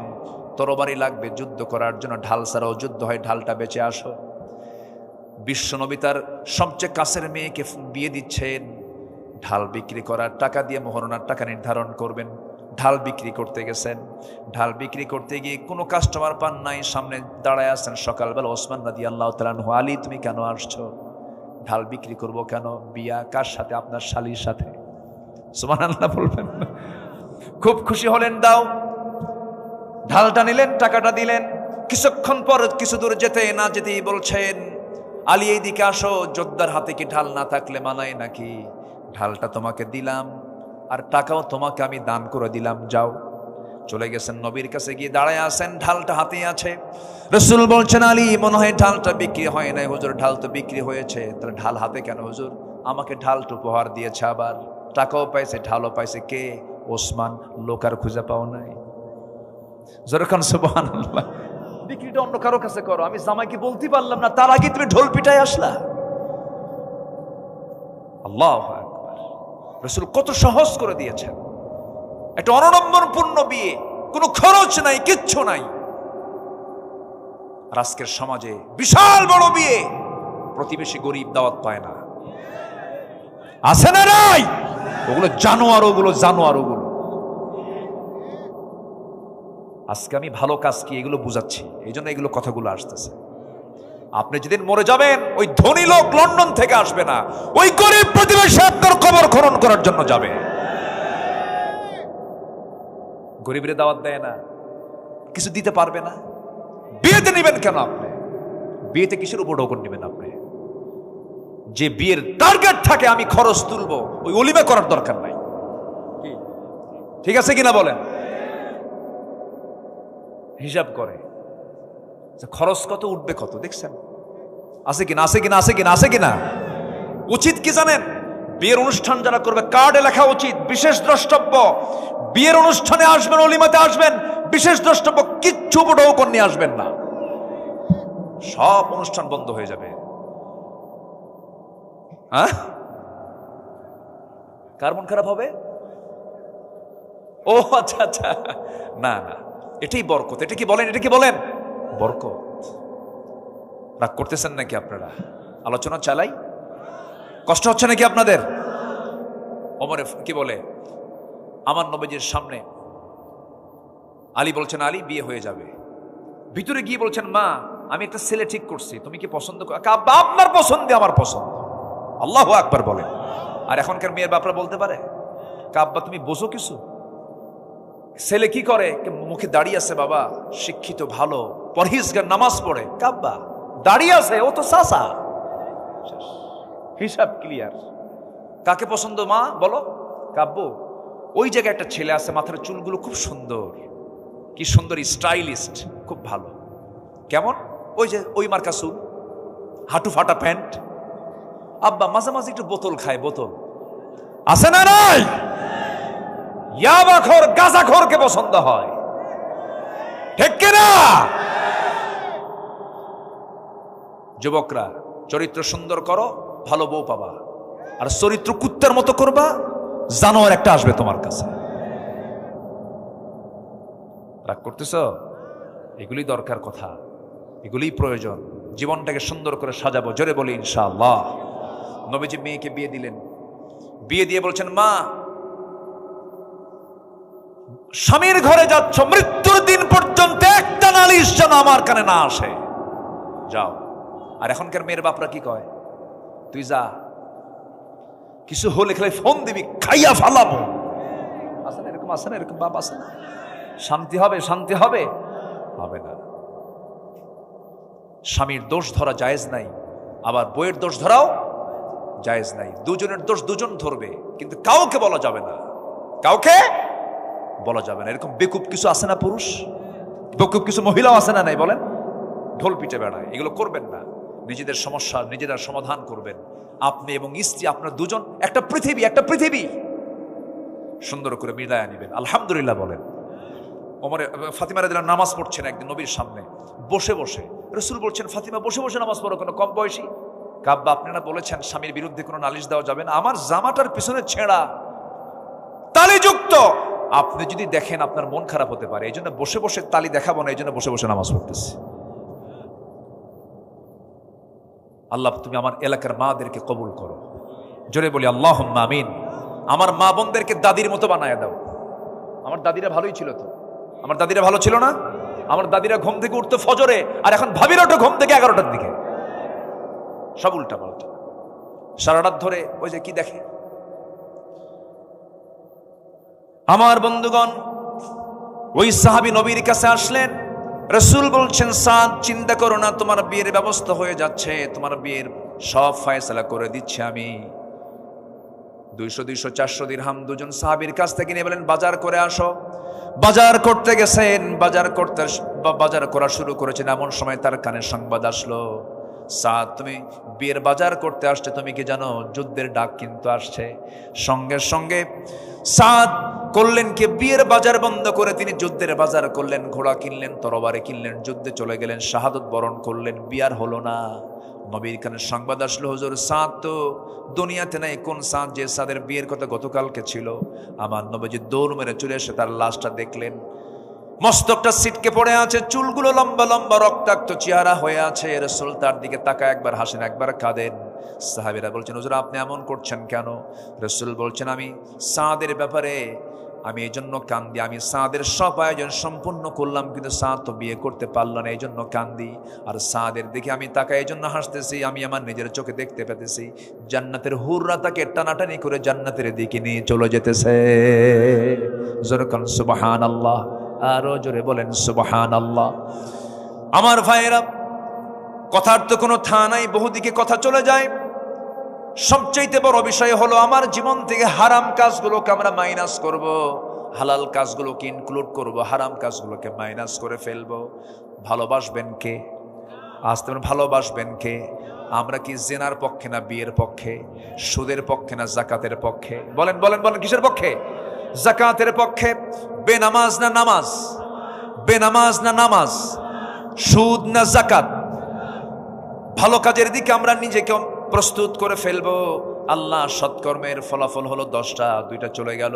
তরবারি লাগবে যুদ্ধ করার জন্য, ঢাল ছাড়াও যুদ্ধ হয়, ঢালটা বেঁচে আসো। বিশ্বনবী তার সবচেয়ে কাছের মেয়েকে বিয়ে দিচ্ছেন, ঢাল বিক্রি করার টাকা দিয়ে মোহরনার টাকা নির্ধারণ করবেন। ঢাল বিক্রি করতে গেছেন, ঢাল বিক্রি করতে গিয়ে কোনো কাস্টমার পান নাই, সামনে দাঁড়ায় আছেন সকালবেলা ওসমান রাদিয়াল্লাহু তাআলা আনহু। আলী তুমি কেন আসছো? ঢাল বিক্রি করব। কেন? বিয়া কার সাথে? আপনার শালীর সাথে। সুবহানাল্লাহ বলবেন না? খুব খুশি হলেন, দাও। ঢালটা নিলেন, টাকাটা দিলেন। কিছুক্ষণ পর কিছু দূর যেতে না যেতেই বলছেন, আলী এইদিকে আসো, যোদ্ধার হাতে কি ঢাল না থাকলে মানায় নাকি? ঢালটা তোমাকে দিলাম আর টাকাও তোমাকে আমি দান করে দিলাম, যাও। চলে গেছেন, নবীর কাছে গিয়ে দাঁড়ায় আছেন, ঢালটা হাতে আছে। রাসূল বলছেন, আলী মনে হয় ঢালটা বিক্রি হয় নাই। হুজুর ঢাল তো বিক্রি হয়েছে। তাহলে ঢাল হাতে কেন? হুজুর আমাকে ঢালটা উপহার দিয়েছে, আবার টাকাও পাইছে, ঢালও পাইছে। কে? ওসমান। লোক আর খুঁজে পাও নাই। যেরকম সুবহানাল্লাহ। বিক্রিটা অন্য কারো কাছে করো, আমি জামাইকে বলতে পারলাম না, তার আগে তুমি ঢোল পিটায় আসলা। আল্লাহু আকবার। রাসূল কত সহজ করে দিয়েছেন। একটা অনড়ম্বরপূর্ণ বিয়ে, কোনো খরচ নাই, কিচ্ছু নাই। আর আজকের সমাজে বিশাল বড় বিয়ে, প্রতিবেশী গরিব দাওয়াত পায় না। আছে না নাই? ওগুলো জানোয়ার, ওগুলো জানোয়ার, ওগুলো আজকে আমি ভালো কাজ কি এগুলো বুঝাচ্ছি, এই জন্য এগুলো কথাগুলো আসতেছে। আপনি যেদিন মরে যাবেন, ওই ধনী লোক লন্ডন থেকে আসবে না, ওই গরিব প্রতিবেশী আপনার কবর খনন করার জন্য যাবে। গরিবের দাওয়াত দেয় না, কিছু দিতে পারবে না। বিয়েতে নেবেন কেন আপনি? বিয়েতে কিসের উপর ঢোকন নেবেন আপনি? যে বিয়ের টার্গেট থাকে আমি খরচ তুলবো, ওই অলিমা করার দরকার নাই। ঠিক আছে কিনা বলেন? হিসাব করে খরচ কত, উঠবে কত, দেখছেন? আছে কিনা, আছে কিনা, আছে কিনা, আছে কিনা? উচিত কি জানেন? বিয়ের অনুষ্ঠান যারা করবে কার্ডে লেখা উচিত বিশেষ দ্রষ্টব্য। বিয়ের অনুষ্ঠানে আসবেন, অলিমাতে আসবেন, বিশেষ দ্রষ্টব্য, কিচ্ছু উপঢৌকন নিয়ে আসবেন না, সব অনুষ্ঠান বন্ধ হয়ে যাবে। হ্যাঁ, কার মন খারাপ হবে? ও আচ্ছা আচ্ছা, না না, এটাই বরকত। এটা কি বলেন, এটা কি বলেন? বরকত। রাগ করতেছেন নাকি আপনারা? আলোচনা চালাই, কষ্ট হচ্ছে নাকি আপনাদের? ওমর কি বলে, আমার নবীজির সামনে আলী বলছেন আলী বিয়ে হয়ে যাবে, ভিতরে গিয়ে বলছেন মা আমি একটা ছেলে ঠিক করছি, তুমি কি পছন্দ করো? আপনার পছন্দে আমার পছন্দ। আল্লাহু আকবার বলেন। আর এখনকার মেয়ের বাপরা বলতে পারে কাব্বা তুমি বোঝো কিছু? ছেলে কি করে, মুখে দাঁড়িয়ে আছে, বাবা শিক্ষিত, ভালো, পরহেজগার, নামাজ পড়ে, কাব্বা দাঁড়িয়ে আছে, ও তো চাচা, হিসাব ক্লিয়ার। কাকে পছন্দ মা বলো? কাব্য ওই জায়গায় একটা ছেলে আছে, মাথার চুলগুলো খুব সুন্দর, কি সুন্দর স্টাইলিস্ট, খুব ভালো। কেমন? ওই যে ওই মার্কা চুল, হাঁটু ফাটা প্যান্ট। আব্বা মাঝে মাঝে একটু বোতল খায়, বোতল আছে না নাই? ইয়াবাখোর, গাঁজাখোরকে পছন্দ হয়, ঠিক কিনা? যুবকরা চরিত্র সুন্দর করো, ভালো বউ পাবা। আর চরিত্র কুত্তার মতো করবা, জানোয়ার একটা আসবে তোমার কাছে। রাগ করতেছ? এগুলি দরকার কথা, এগুলি প্রয়োজন। জীবনটাকে সুন্দর করে সাজাবো, জোরে বলি ইনশাআল্লাহ। নবীজি মেয়েকে বিয়ে দিলেন, বিয়ে দিয়ে বলছেন মা স্বামীর ঘরে যাচ্ছ, মৃত্যুর দিন পর্যন্ত একটা নালিশ যেন আমার কানে না আসে, যাও। আর এখনকার মেয়ের বাপরা কি কয়, তুই যা, কিছু হলে খেলে ফোন দিবি, খাইয়া ফালাবো। আছে না এরকম? আছে না এরকম বাপ? আছে না? শান্তি হবে? শান্তি হবে? হবে না। স্বামীর দোষ ধরা জায়েজ নাই, আবার বইয়ের দোষ ধরাও জায়েজ নাই। দুজনের দোষ দুজন ধরবে, কিন্তু কাউকে বলা যাবে না, কাউকে বলা যাবে না। এরকম বেকুব কিছু আছে না পুরুষ, বেকুব কিছু মহিলাও আছে না নাই? বলেন, ঢোল পিটে বেড়ায়। এগুলো করবেন না। নিজেদের সমস্যা নিজেরা সমাধান করবেন। আপনি এবং স্ত্রী, আপনার দুজন একটা পৃথিবী, একটা পৃথিবী সুন্দর করে মিলায়া নিবেন। আলহামদুলিল্লাহ বলেন। ওমর ফাতিমা রাদিয়াল্লাহু নামাজ পড়ছেন একদিন নবীর সামনে বসে বসে। রাসূল বলছেন ফাতিমা বসে বসে নামাজ পড়ো কেন, কম বয়সী? কাব্বা আপনারা বলেছেন স্বামীর বিরুদ্ধে কোনো নালিশ দেওয়া যাবে না, আমার জামাটার পিছনে ছেঁড়া তালিযুক্ত, আপনি যদি দেখেন আপনার মন খারাপ হতে পারে, এই জন্য বসে বসে তালি দেখাবো না, এই জন্য বসে বসে নামাজ পড়তেছি। আল্লাহ তুমি আমার এলাকার মাদেরকে কবুল করো, জোরে বলি আল্লাহুম্মা আমিন। আমার মা বোনদেরকে দাদির মতো বানায় দাও। আমার দাদিরা ভালোই ছিল তো, আমার দাদিরা ভালো ছিল না? আমার দাদিরা ঘুম থেকে উঠতো ফজরে, আর এখন ভাবির ওঠো ঘুম থেকে 11টার দিকে, সব উল্টা পাল্টা, সারা রাত ধরে ওই যে কি দেখে। আমার বন্ধুগণ, ওই সাহাবী নবীর কাছে আসলেন, রাসূল বলছেন সাদ চিন্তা করো না, তোমার বিয়ের ব্যবস্থা হয়ে যাচ্ছে, তোমার বিয়ের সব ফয়সালা করে দিচ্ছি আমি। 200, 400 দিরহাম দুজন সাহাবীর কাছ থেকে নিয়ে বলেন বাজার করে আসো। বাজার করতে গেছেন, বাজার করা শুরু করেছেন, এমন সময় তার কানে সংবাদ আসলো, সাদ তুমি বিয়ের বাজার করতে আসছে, তুমি কি জানো যুদ্ধের ডাক কিন্তু আসছে। সঙ্গে সঙ্গে সাদ করলেন কি, বিয়ের বাজার বন্ধ করে তিনি যুদ্ধের বাজার করলেন, ঘোড়া কিনলেন, তরবারি কিনলেন, যুদ্ধে চলে গেলেন, শাহাদত বরণ করলেন। বিয়ার হলো না। নবীর কানে সংবাদ আসলো হুজুর সাদ তো দুনিয়াতে নাই। কোন সাদ? যে সাদের বিয়ের কথা গতকালকে ছিল। আমার নবীজি দৌড় মেরে চলে এসে তার লাশটা দেখলেন, মস্তকটা ছিটকে পড়ে আছে, চুলগুলো লম্বা লম্বা, রক্তাক্ত চেহারা হয়ে আছে। রাসূল তার দিকে তাকায়, একবার হাসেন একবার কাঁদেন। সাহাবীরা বলছেন হুজুর আপনি এমন করছেন কেন? রাসূল বলছেন আমি সাদের ব্যাপারে আমি এই জন্য কান্দি। আমি সাদের সব আয়োজন সম্পূর্ণ করলাম, কিন্তু সাদ তো বিয়ে করতে পারলো না, এই জন্য কান্দি। আর সাদের দিকে আমি তাকাই, এই জন্য হাসতেছি। আমি আমার নিজের চোখে দেখতে পেতেছি জান্নাতের হুররা তাকে টানাটানি করে জান্নাতের দিকে নিয়ে চলে যেতেছে। জোরে বলেন সুবহানাল্লাহ, আরো জোরে বলেন সুবহানাল্লাহ। আমার ভাইয়েরা, কথার তো কোনো থা নাই, বহুদিকে কথা চলে যায়। সবচাইতে বড় বিষয় হলো আমার জীবন থেকে হারাম কাজগুলোকে আমরা মাইনাস করব, হালাল কাজগুলোকে ইনক্লুড করব, হারাম কাজগুলোকে মাইনাস করে ফেলবো। ভালোবাসবেন কে? আসতে ভালোবাসবেন কে? আমরা কি জেনার পক্ষে না বিয়ের পক্ষে? সুদের পক্ষে না জাকাতের পক্ষে? বলেন বলেন বলেন, কিসের পক্ষে? জাকাতের পক্ষে। বেনামাজ না নামাজ? বেনামাজ না নামাজ? সুদ না জাকাত? ভালো কাজের দিকে আমরা নিজেকে প্রস্তুত করে ফেলবো। আল্লাহ সৎকর্মের ফলাফল হলো 10টা, 2টা চলে গেল।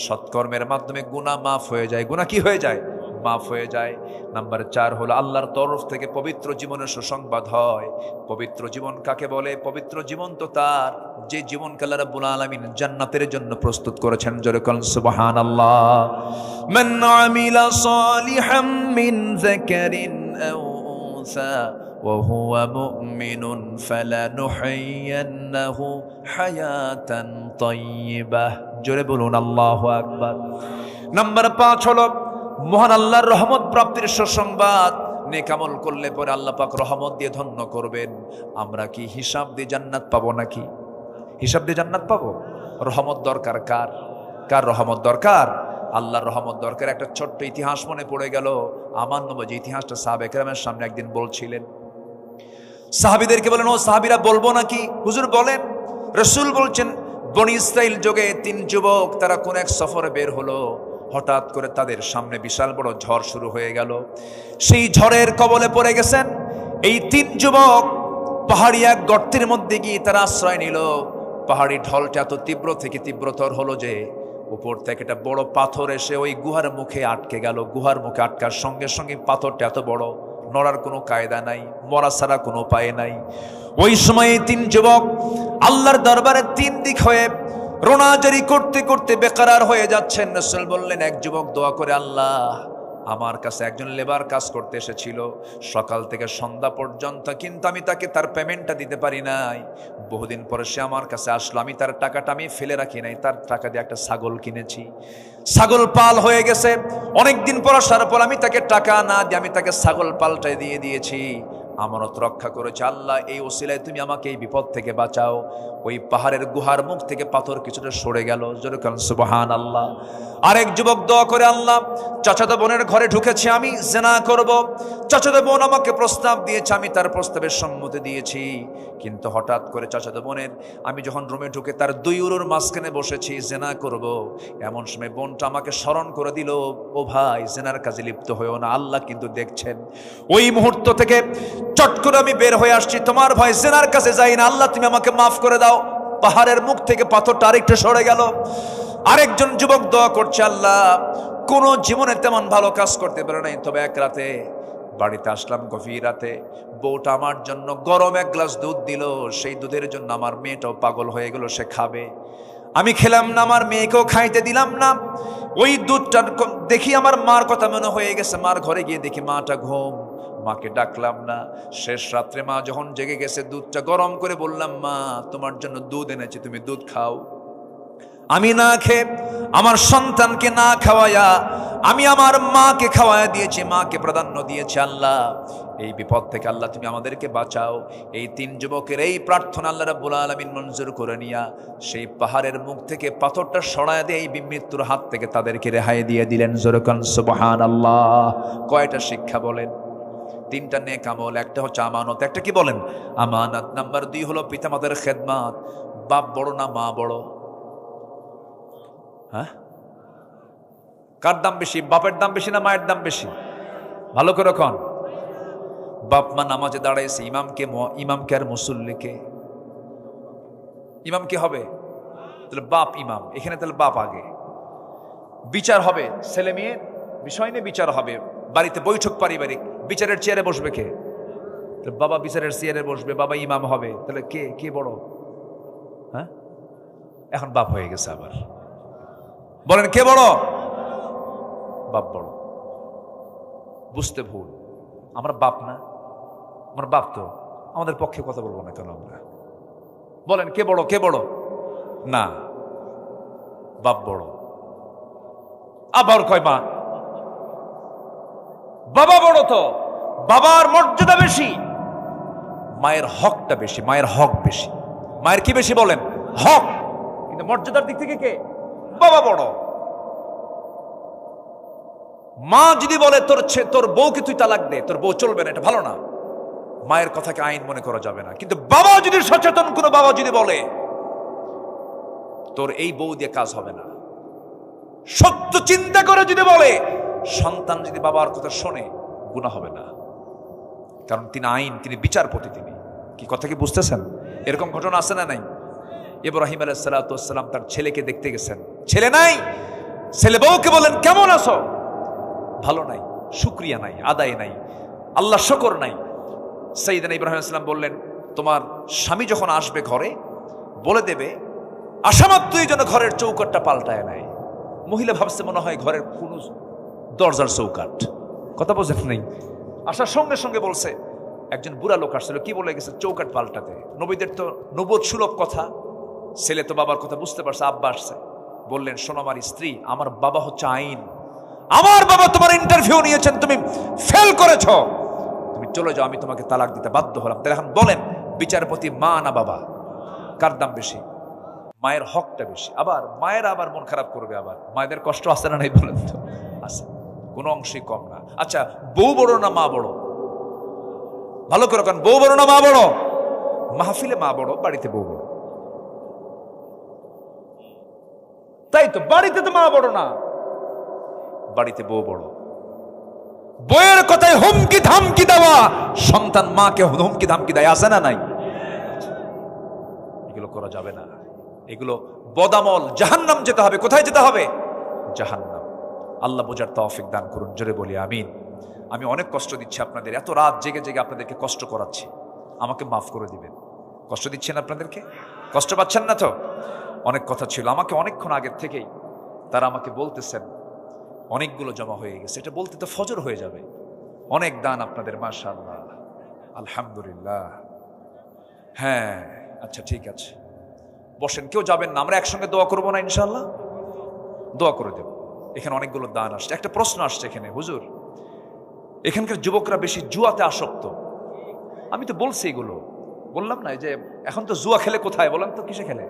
সৎকর্মের মাধ্যমে গুনাহ মাফ হয়ে যায়। গুনাহ কি হয়ে যায়? মাফ হয়ে যায়। নাম্বার 4 হলো আল্লাহর তরফ থেকে পবিত্র জীবনের সুসংবাদ হয়। পবিত্র জীবন কাকে বলে? পবিত্র জীবন তো তার যে জীবনকে আল্লাহ রাব্বুল আলামিন জান্নাতের জন্য প্রস্তুত করেছেন। জোরে বলেন সুবহানাল্লাহ। মান আমিলা সালিহাম মিন যাকারিন আও উনসা وهو مؤمن فلنحيينه حياة طيبة। জোরে বলুন আল্লাহু আকবার। নাম্বার 5 হলো মহান আল্লাহর রহমত প্রাপ্তির সুসংবাদ। নেক আমল করলে পরে আল্লাহ পাক রহমত দিয়ে ধন্য করবেন। আমরা কি হিসাব দিয়ে জান্নাত পাবো নাকি? হিসাব দিয়ে জান্নাত পাবো? রহমত দরকার কার? কার রহমত দরকার? আল্লাহর রহমত দরকার। একটা ছোট্ট ইতিহাস মনে পড়ে গেল। আমার নবী ইতিহাসটা সাহাবায়ে কেরামের সামনে একদিন বলছিলেন। সাহাবীদেরকে বলেন, ও সাহাবীরা বলবো নাকি? হুজুর বলেন। রাসূল বলছেন, বনি ইসরাইল যুগে 3 যুবক তারা কোন এক সফরে বের হলো। হঠাৎ করে তাদের সামনে বিশাল বড় ঝড় শুরু হয়ে গেল। সেই ঝড়ের কবলে পড়ে গেছেন এই 3 যুবক। পাহাড়ি এক গর্তের মধ্যে গিয়ে তারা আশ্রয় নিল। পাহাড়ি ঢলটা এত তীব্র থেকে তীব্রতর হলো যে উপর থেকে একটা বড় পাথর এসে ওই গুহার মুখে আটকে গেল। গুহার মুখে আটকার সঙ্গে সঙ্গে পাথরটা এত বড়, নড়ার কোনো কায়দা নাই, মরা ছাড়া কোনো উপায় নাই। ওই সময়ে 3 যুবক আল্লাহর দরবারে 3 দিক হয়ে রোনাজারি করতে করতে বেকারার হয়ে যাচ্ছেন। রাসূল বললেন, এক যুবক দোয়া করে, আল্লাহ আমার কাছে একজন লেবার কাজ করতে এসেছিল সকাল থেকে সন্ধ্যা পর্যন্ত, কিন্তু আমি তাকে তার পেমেন্টটা দিতে পারি নাই। বহুদিন পরে সে আমার কাছে আসলো, আমি তার টাকাটা আমি ফেলে রাখি নাই, তার টাকা দিয়ে একটা ছাগল কিনেছি। ছাগল পাল হয়ে গেছে, অনেকদিন পর আসার পর আমি তাকে টাকা না দিয়ে আমি তাকে ছাগল পালটাই দিয়ে দিয়েছি। আমানত রক্ষা করেছে। আল্লাহ এই ওসিলায় তুমি আমাকে এই বিপদ থেকে বাঁচাও। ওই পাহাড়ের গুহার মুখ থেকে পাথর কিছুটা সরে গেল। জোরে বলেন সুবহানাল্লাহ। আরেক যুবক দোয়া করে, আল্লাহ চাচাতো বোনের ঘরে ঢুকেছি, আমি জিনা করব। চাচাতো বোন আমাকে প্রস্তাব দিয়েছে, আমি তার প্রস্তাবের সম্মতি দিয়েছি। কিন্তু হঠাৎ করে চাচাতো বোনের আমি যখন রুমে ঢুকে তার 2 উরুর মাঝখানে বসেছি, জিনা করব। এমন সময় বোনটা আমাকে স্মরণ করে দিল, ও ভাই জিনার কাজে লিপ্ত হয়েও না, আল্লাহ কিন্তু দেখছেন। ওই মুহূর্ত থেকে চট করে আমি বের হয়ে আসছি, তোমার ভয় জিনার কাছে যাই না, আল্লাহ তুমি আমাকে মাফ করে দাও। পাহাড়ের মুখ থেকে পাথরটা আরেকটু সরে গেল। আরেকজন যুবক দোয়া করছে, আল্লাহ কোন জীবনে তেমন ভালো কাজ করতে পারে নাই, তবে এক রাতে বাড়িতে আসলাম গভীর রাতে, বউটা আমার জন্য গরম 1 গ্লাস দুধ দিল। সেই দুধের জন্য আমার মেয়েটাও পাগল হয়ে গেল, সে খাবে। আমি খেলাম না, আমার মেয়েকেও খাইতে দিলাম না। ওই দুধটা দেখি আমার মার কথা মনে হয়ে গেছে। মার ঘরে গিয়ে দেখি মাটা ঘুম, মাকে ডাকলাম না। শেষ রাত্রে মা যখন জেগে গেছে, দুধটা গরম করে বললাম, মা তোমার জন্য দুধ এনেছি, তুমি দুধ খাও। আমি না খেয়ে আমার সন্তানকে না খাওয়ায়া আমি আমার মাকে খাওয়ায়া দিয়েছি, মাকে প্রাধান্য দিয়েছি। আল্লাহ এই বিপদ থেকে আল্লাহ তুমি আমাদেরকে বাঁচাও। এই 3 যুবকের এই প্রার্থনা আল্লাহ রাব্বুল আলামিন মঞ্জুর করে নিয়া সেই পাহাড়ের মুখ থেকে পাথরটা সরায় দিয়ে এই মৃত্যুর হাত থেকে তাদেরকে রেহাই দিয়ে দিলেন। জোরে বলেন সুবহানাল্লাহ। কয়টা শিক্ষা বলেন? 3টা নেক আমল, একটা হচ্ছে আমানত, একটা কি বলেন? আমানত। নাম্বার 2 হলো পিতামাতার খেদমত। বাপ বড় না মা বড়? হ্যাঁ, কার দাম বেশি? বাপের দাম বেশি না মায়ের দাম বেশি? ভালো করে কন। বাপ মা নামাজে দাঁড়াইছে, ইমামকে আর মুসল্লিকে? ইমাম কে হবে? তাহলে বাপ ইমাম, এখানে তাহলে বাপ আগে। বিচার হবে, ছেলে মেয়ের বিষয় নিয়ে বিচার হবে। বাড়িতে বৈঠক পারিবারিক, বিচারের চেয়ারে বসবে কে? বাবা বিচারের চেয়ারে বসবে, বাবা ইমাম হবে। তাহলে কে কে বড়? হ্যাঁ, এখন বাপ হয়ে গেছে আবার। বলেন কে বড়? বাপ বড়। বুঝতে ভুল, আমরা বাপ না, আমরা বাপ তো, আমাদের পক্ষে কথা বলবো না কেন আমরা? বলেন কে বড়, কে বড়? না, বাপ বড়। আবার কয় মা, বাবা বড় তো, বাবার মর্যাদা বেশি, মায়ের হকটা বেশি, মায়ের হক বেশি। মায়ের কি বেশি বলেন? হক। কিন্তু মর্যাদার দিক থেকে কে? বাবা বড়। মা যদি বলে তোর বউকে তুই তালাক দে, তোর বউ চলবে না, এটা ভালো না, মায়ের কথাকে আইন মনে করা যাবে না। কিন্তু বাবা যদি সচেতন, কোনো বাবা যদি বলে তোর এই বউ দিয়ে কাজ হবে না, সত্য চিন্তা করে যদি বলে, সন্তান যদি বাবার কথা শোনে, গুনাহ হবে না। কারণ তিনি আইন, তিনি বিচারপতি। তিনি কি কথা কি বুঝতেছেন? এরকম ঘটনা আছে না নাই? ইব্রাহিম আলাইহিস সালাতু ওয়াস সালাম তার ছেলেকে দেখতে গেছেন, ছেলে নাই, ছেলে বউকে বলেন কেমন আছো? ভালো নাই, শুকরিয়া নাই, আদায় নাই, আল্লাহ শুকর নাই। সাইয়েদনা ইব্রাহিম আলাইহিস সালাম বললেন, তোমার স্বামী যখন আসবে ঘরে, বলে দেবে আসামাত্রই যেন ঘরের চৌকাটটা পাল্টায় নাই। মহিলা ভাবছে মনে হয় ঘরের কোন দরজার চৌকাট। কথা বোঝেন নাই? আসার সঙ্গে সঙ্গে বলছে, একজন বুড়া লোক আসছিল, কি বলে গেছে? চৌকাট পাল্টাতে। নবীদের তো নবুয়ত সুলভ কথা। ছেলে তো বাবার কথা বুঝতে পারছে, আব্বা আসছে, বললেন শোনো আমার স্ত্রী, আমার বাবা হচ্ছে আইন, আমার বাবা তোমার ইন্টারভিউ নিয়েছেন, তুমি ফেল করেছ, তুমি চলে যাও, আমি তোমাকে তালাক দিতে বাধ্য হলাম। তাহলে এখন বলেন বিচারপতি মা না বাবা, কার দাম বেশি? মায়ের হকটা বেশি। আবার মায়ের আবার মন খারাপ করবে, আবার মায়েদের কষ্ট আছে না নাই বলেন তো? আছে, কোনো অংশই কম না। আচ্ছা, বউ বড় না মা বড়? ভালো করে কারণ বউ বড় না মা বড়? মাহফিলে মা বড়, বাড়িতে বউ বড়। তাই তো, বাড়িতে তো মা বড় না, বাড়িতে বউ বড়। বইয়ের কথায় হুমকি ধামকি দেওয়া, সন্তান মাকে হুমকি ধামকি দেয়, আছে না নাই? এগুলো করা যাবে না, এগুলো বদামল। জাহান্নাম যেতে হবে। কোথায় যেতে হবে? জাহান্নাম। আল্লাহ বোঝার তৌফিক দান করুন, জোরে বলি আমিন। আমি অনেক কষ্ট দিচ্ছি আপনাদের, এত রাত জেগে জেগে আপনাদেরকে কষ্ট করাচ্ছি, আমাকে মাফ করে দিবেন। কষ্ট দিচ্ছেন আপনাদেরকে? কষ্ট পাচ্ছেন না তো? অনেক কথা ছিল, আমাকে অনেকক্ষণ আগের থেকেই তারা আমাকে বলতেছেন অনেকগুলো জমা হয়ে গেছে, এটা বলতে তো ফজর হয়ে যাবে। অনেক দান আপনাদের, মাশাআল্লাহ, আলহামদুলিল্লাহ। হ্যাঁ, আচ্ছা ঠিক আছে, বসেন, কেউ যাবেন না, আমরা একসঙ্গে দোয়া করবো না ইনশাআল্লাহ? দোয়া করে দেব। এখানে অনেকগুলো দান আসছে। একটা প্রশ্ন আসছে এখানে, হুজুর এখানকার যুবকরা বেশি জুয়াতে আসক্ত। আমি তো বলছি এগুলো, বললাম না যে এখন তো জুয়া খেলে কোথায়, বললাম তো কিসে খেলে?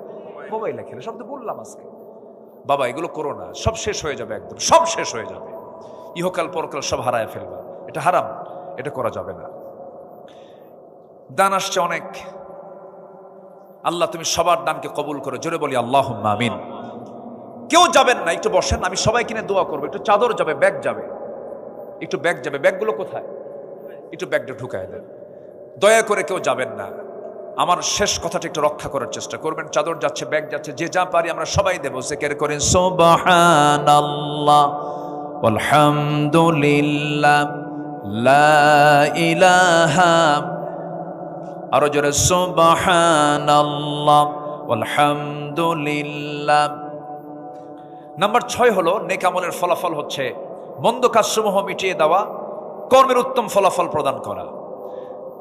মোবাইলে খেলে। সব তো বললাম আজকে। বাবা এগুলো করো না, সব শেষ হয়ে যাবে, একদম সব শেষ হয়ে যাবে, ইহকাল পরকাল সব হারায় ফেলবা, এটা হারাম, এটা করা যাবে না। দান আসছে অনেক, আল্লাহ তুমি সবার দানকে কবুল করো, জোরে বলি আল্লাহুম্মা আমিন। কেউ যাবেন না, একটু বসেন, আমি সবাই কিনে দোয়া করবো। একটু চাদর যাবে, ব্যাগ যাবে, একটু ব্যাগ যাবে। ব্যাগগুলো কোথায়? একটু ব্যাগটা ঢুকায় দেন, দয়া করে কেউ যাবেন না। আমার শেষ কথাটা একটু রক্ষা করার চেষ্টা করবেন। চাদর যাচ্ছে, ব্যাগ যাচ্ছে, যে যা পারি আমরা সবাই দেবো। জিকির করেন সুবহানাল্লাহ আলহামদুলিল্লাহ লা ইলাহা, আরো জোরে সুবহানাল্লাহ আলহামদুলিল্লাহ। নাম্বার 6 হলো নেক আমলের ফলাফল হচ্ছে মন্দ কাজসমূহ মিটিয়ে দেওয়া, কর্মের উত্তম ফলাফল প্রদান করা।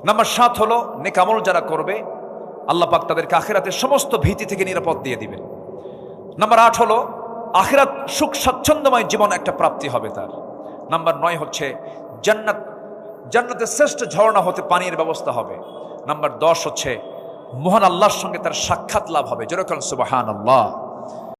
নাম্বার 7 হলো নেক আমল যারা করবে আল্লাহ পাক তাদেরকে আখিরাতের সমস্ত ভীতি থেকে নিরাপদ দিয়ে দিবেন। নাম্বার 8 হলো আখিরাত সুখ স্বাচ্ছন্দ্যময় জীবন একটা প্রাপ্তি হবে তার। নাম্বার 9 হচ্ছে জান্নাতের শ্রেষ্ঠ ঝর্ণা হতে পানির ব্যবস্থা হবে। নাম্বার 10 হচ্ছে মহান আল্লাহর সঙ্গে তার সাক্ষাৎ লাভ হবে, যেরকম সুবহানাল্লাহ।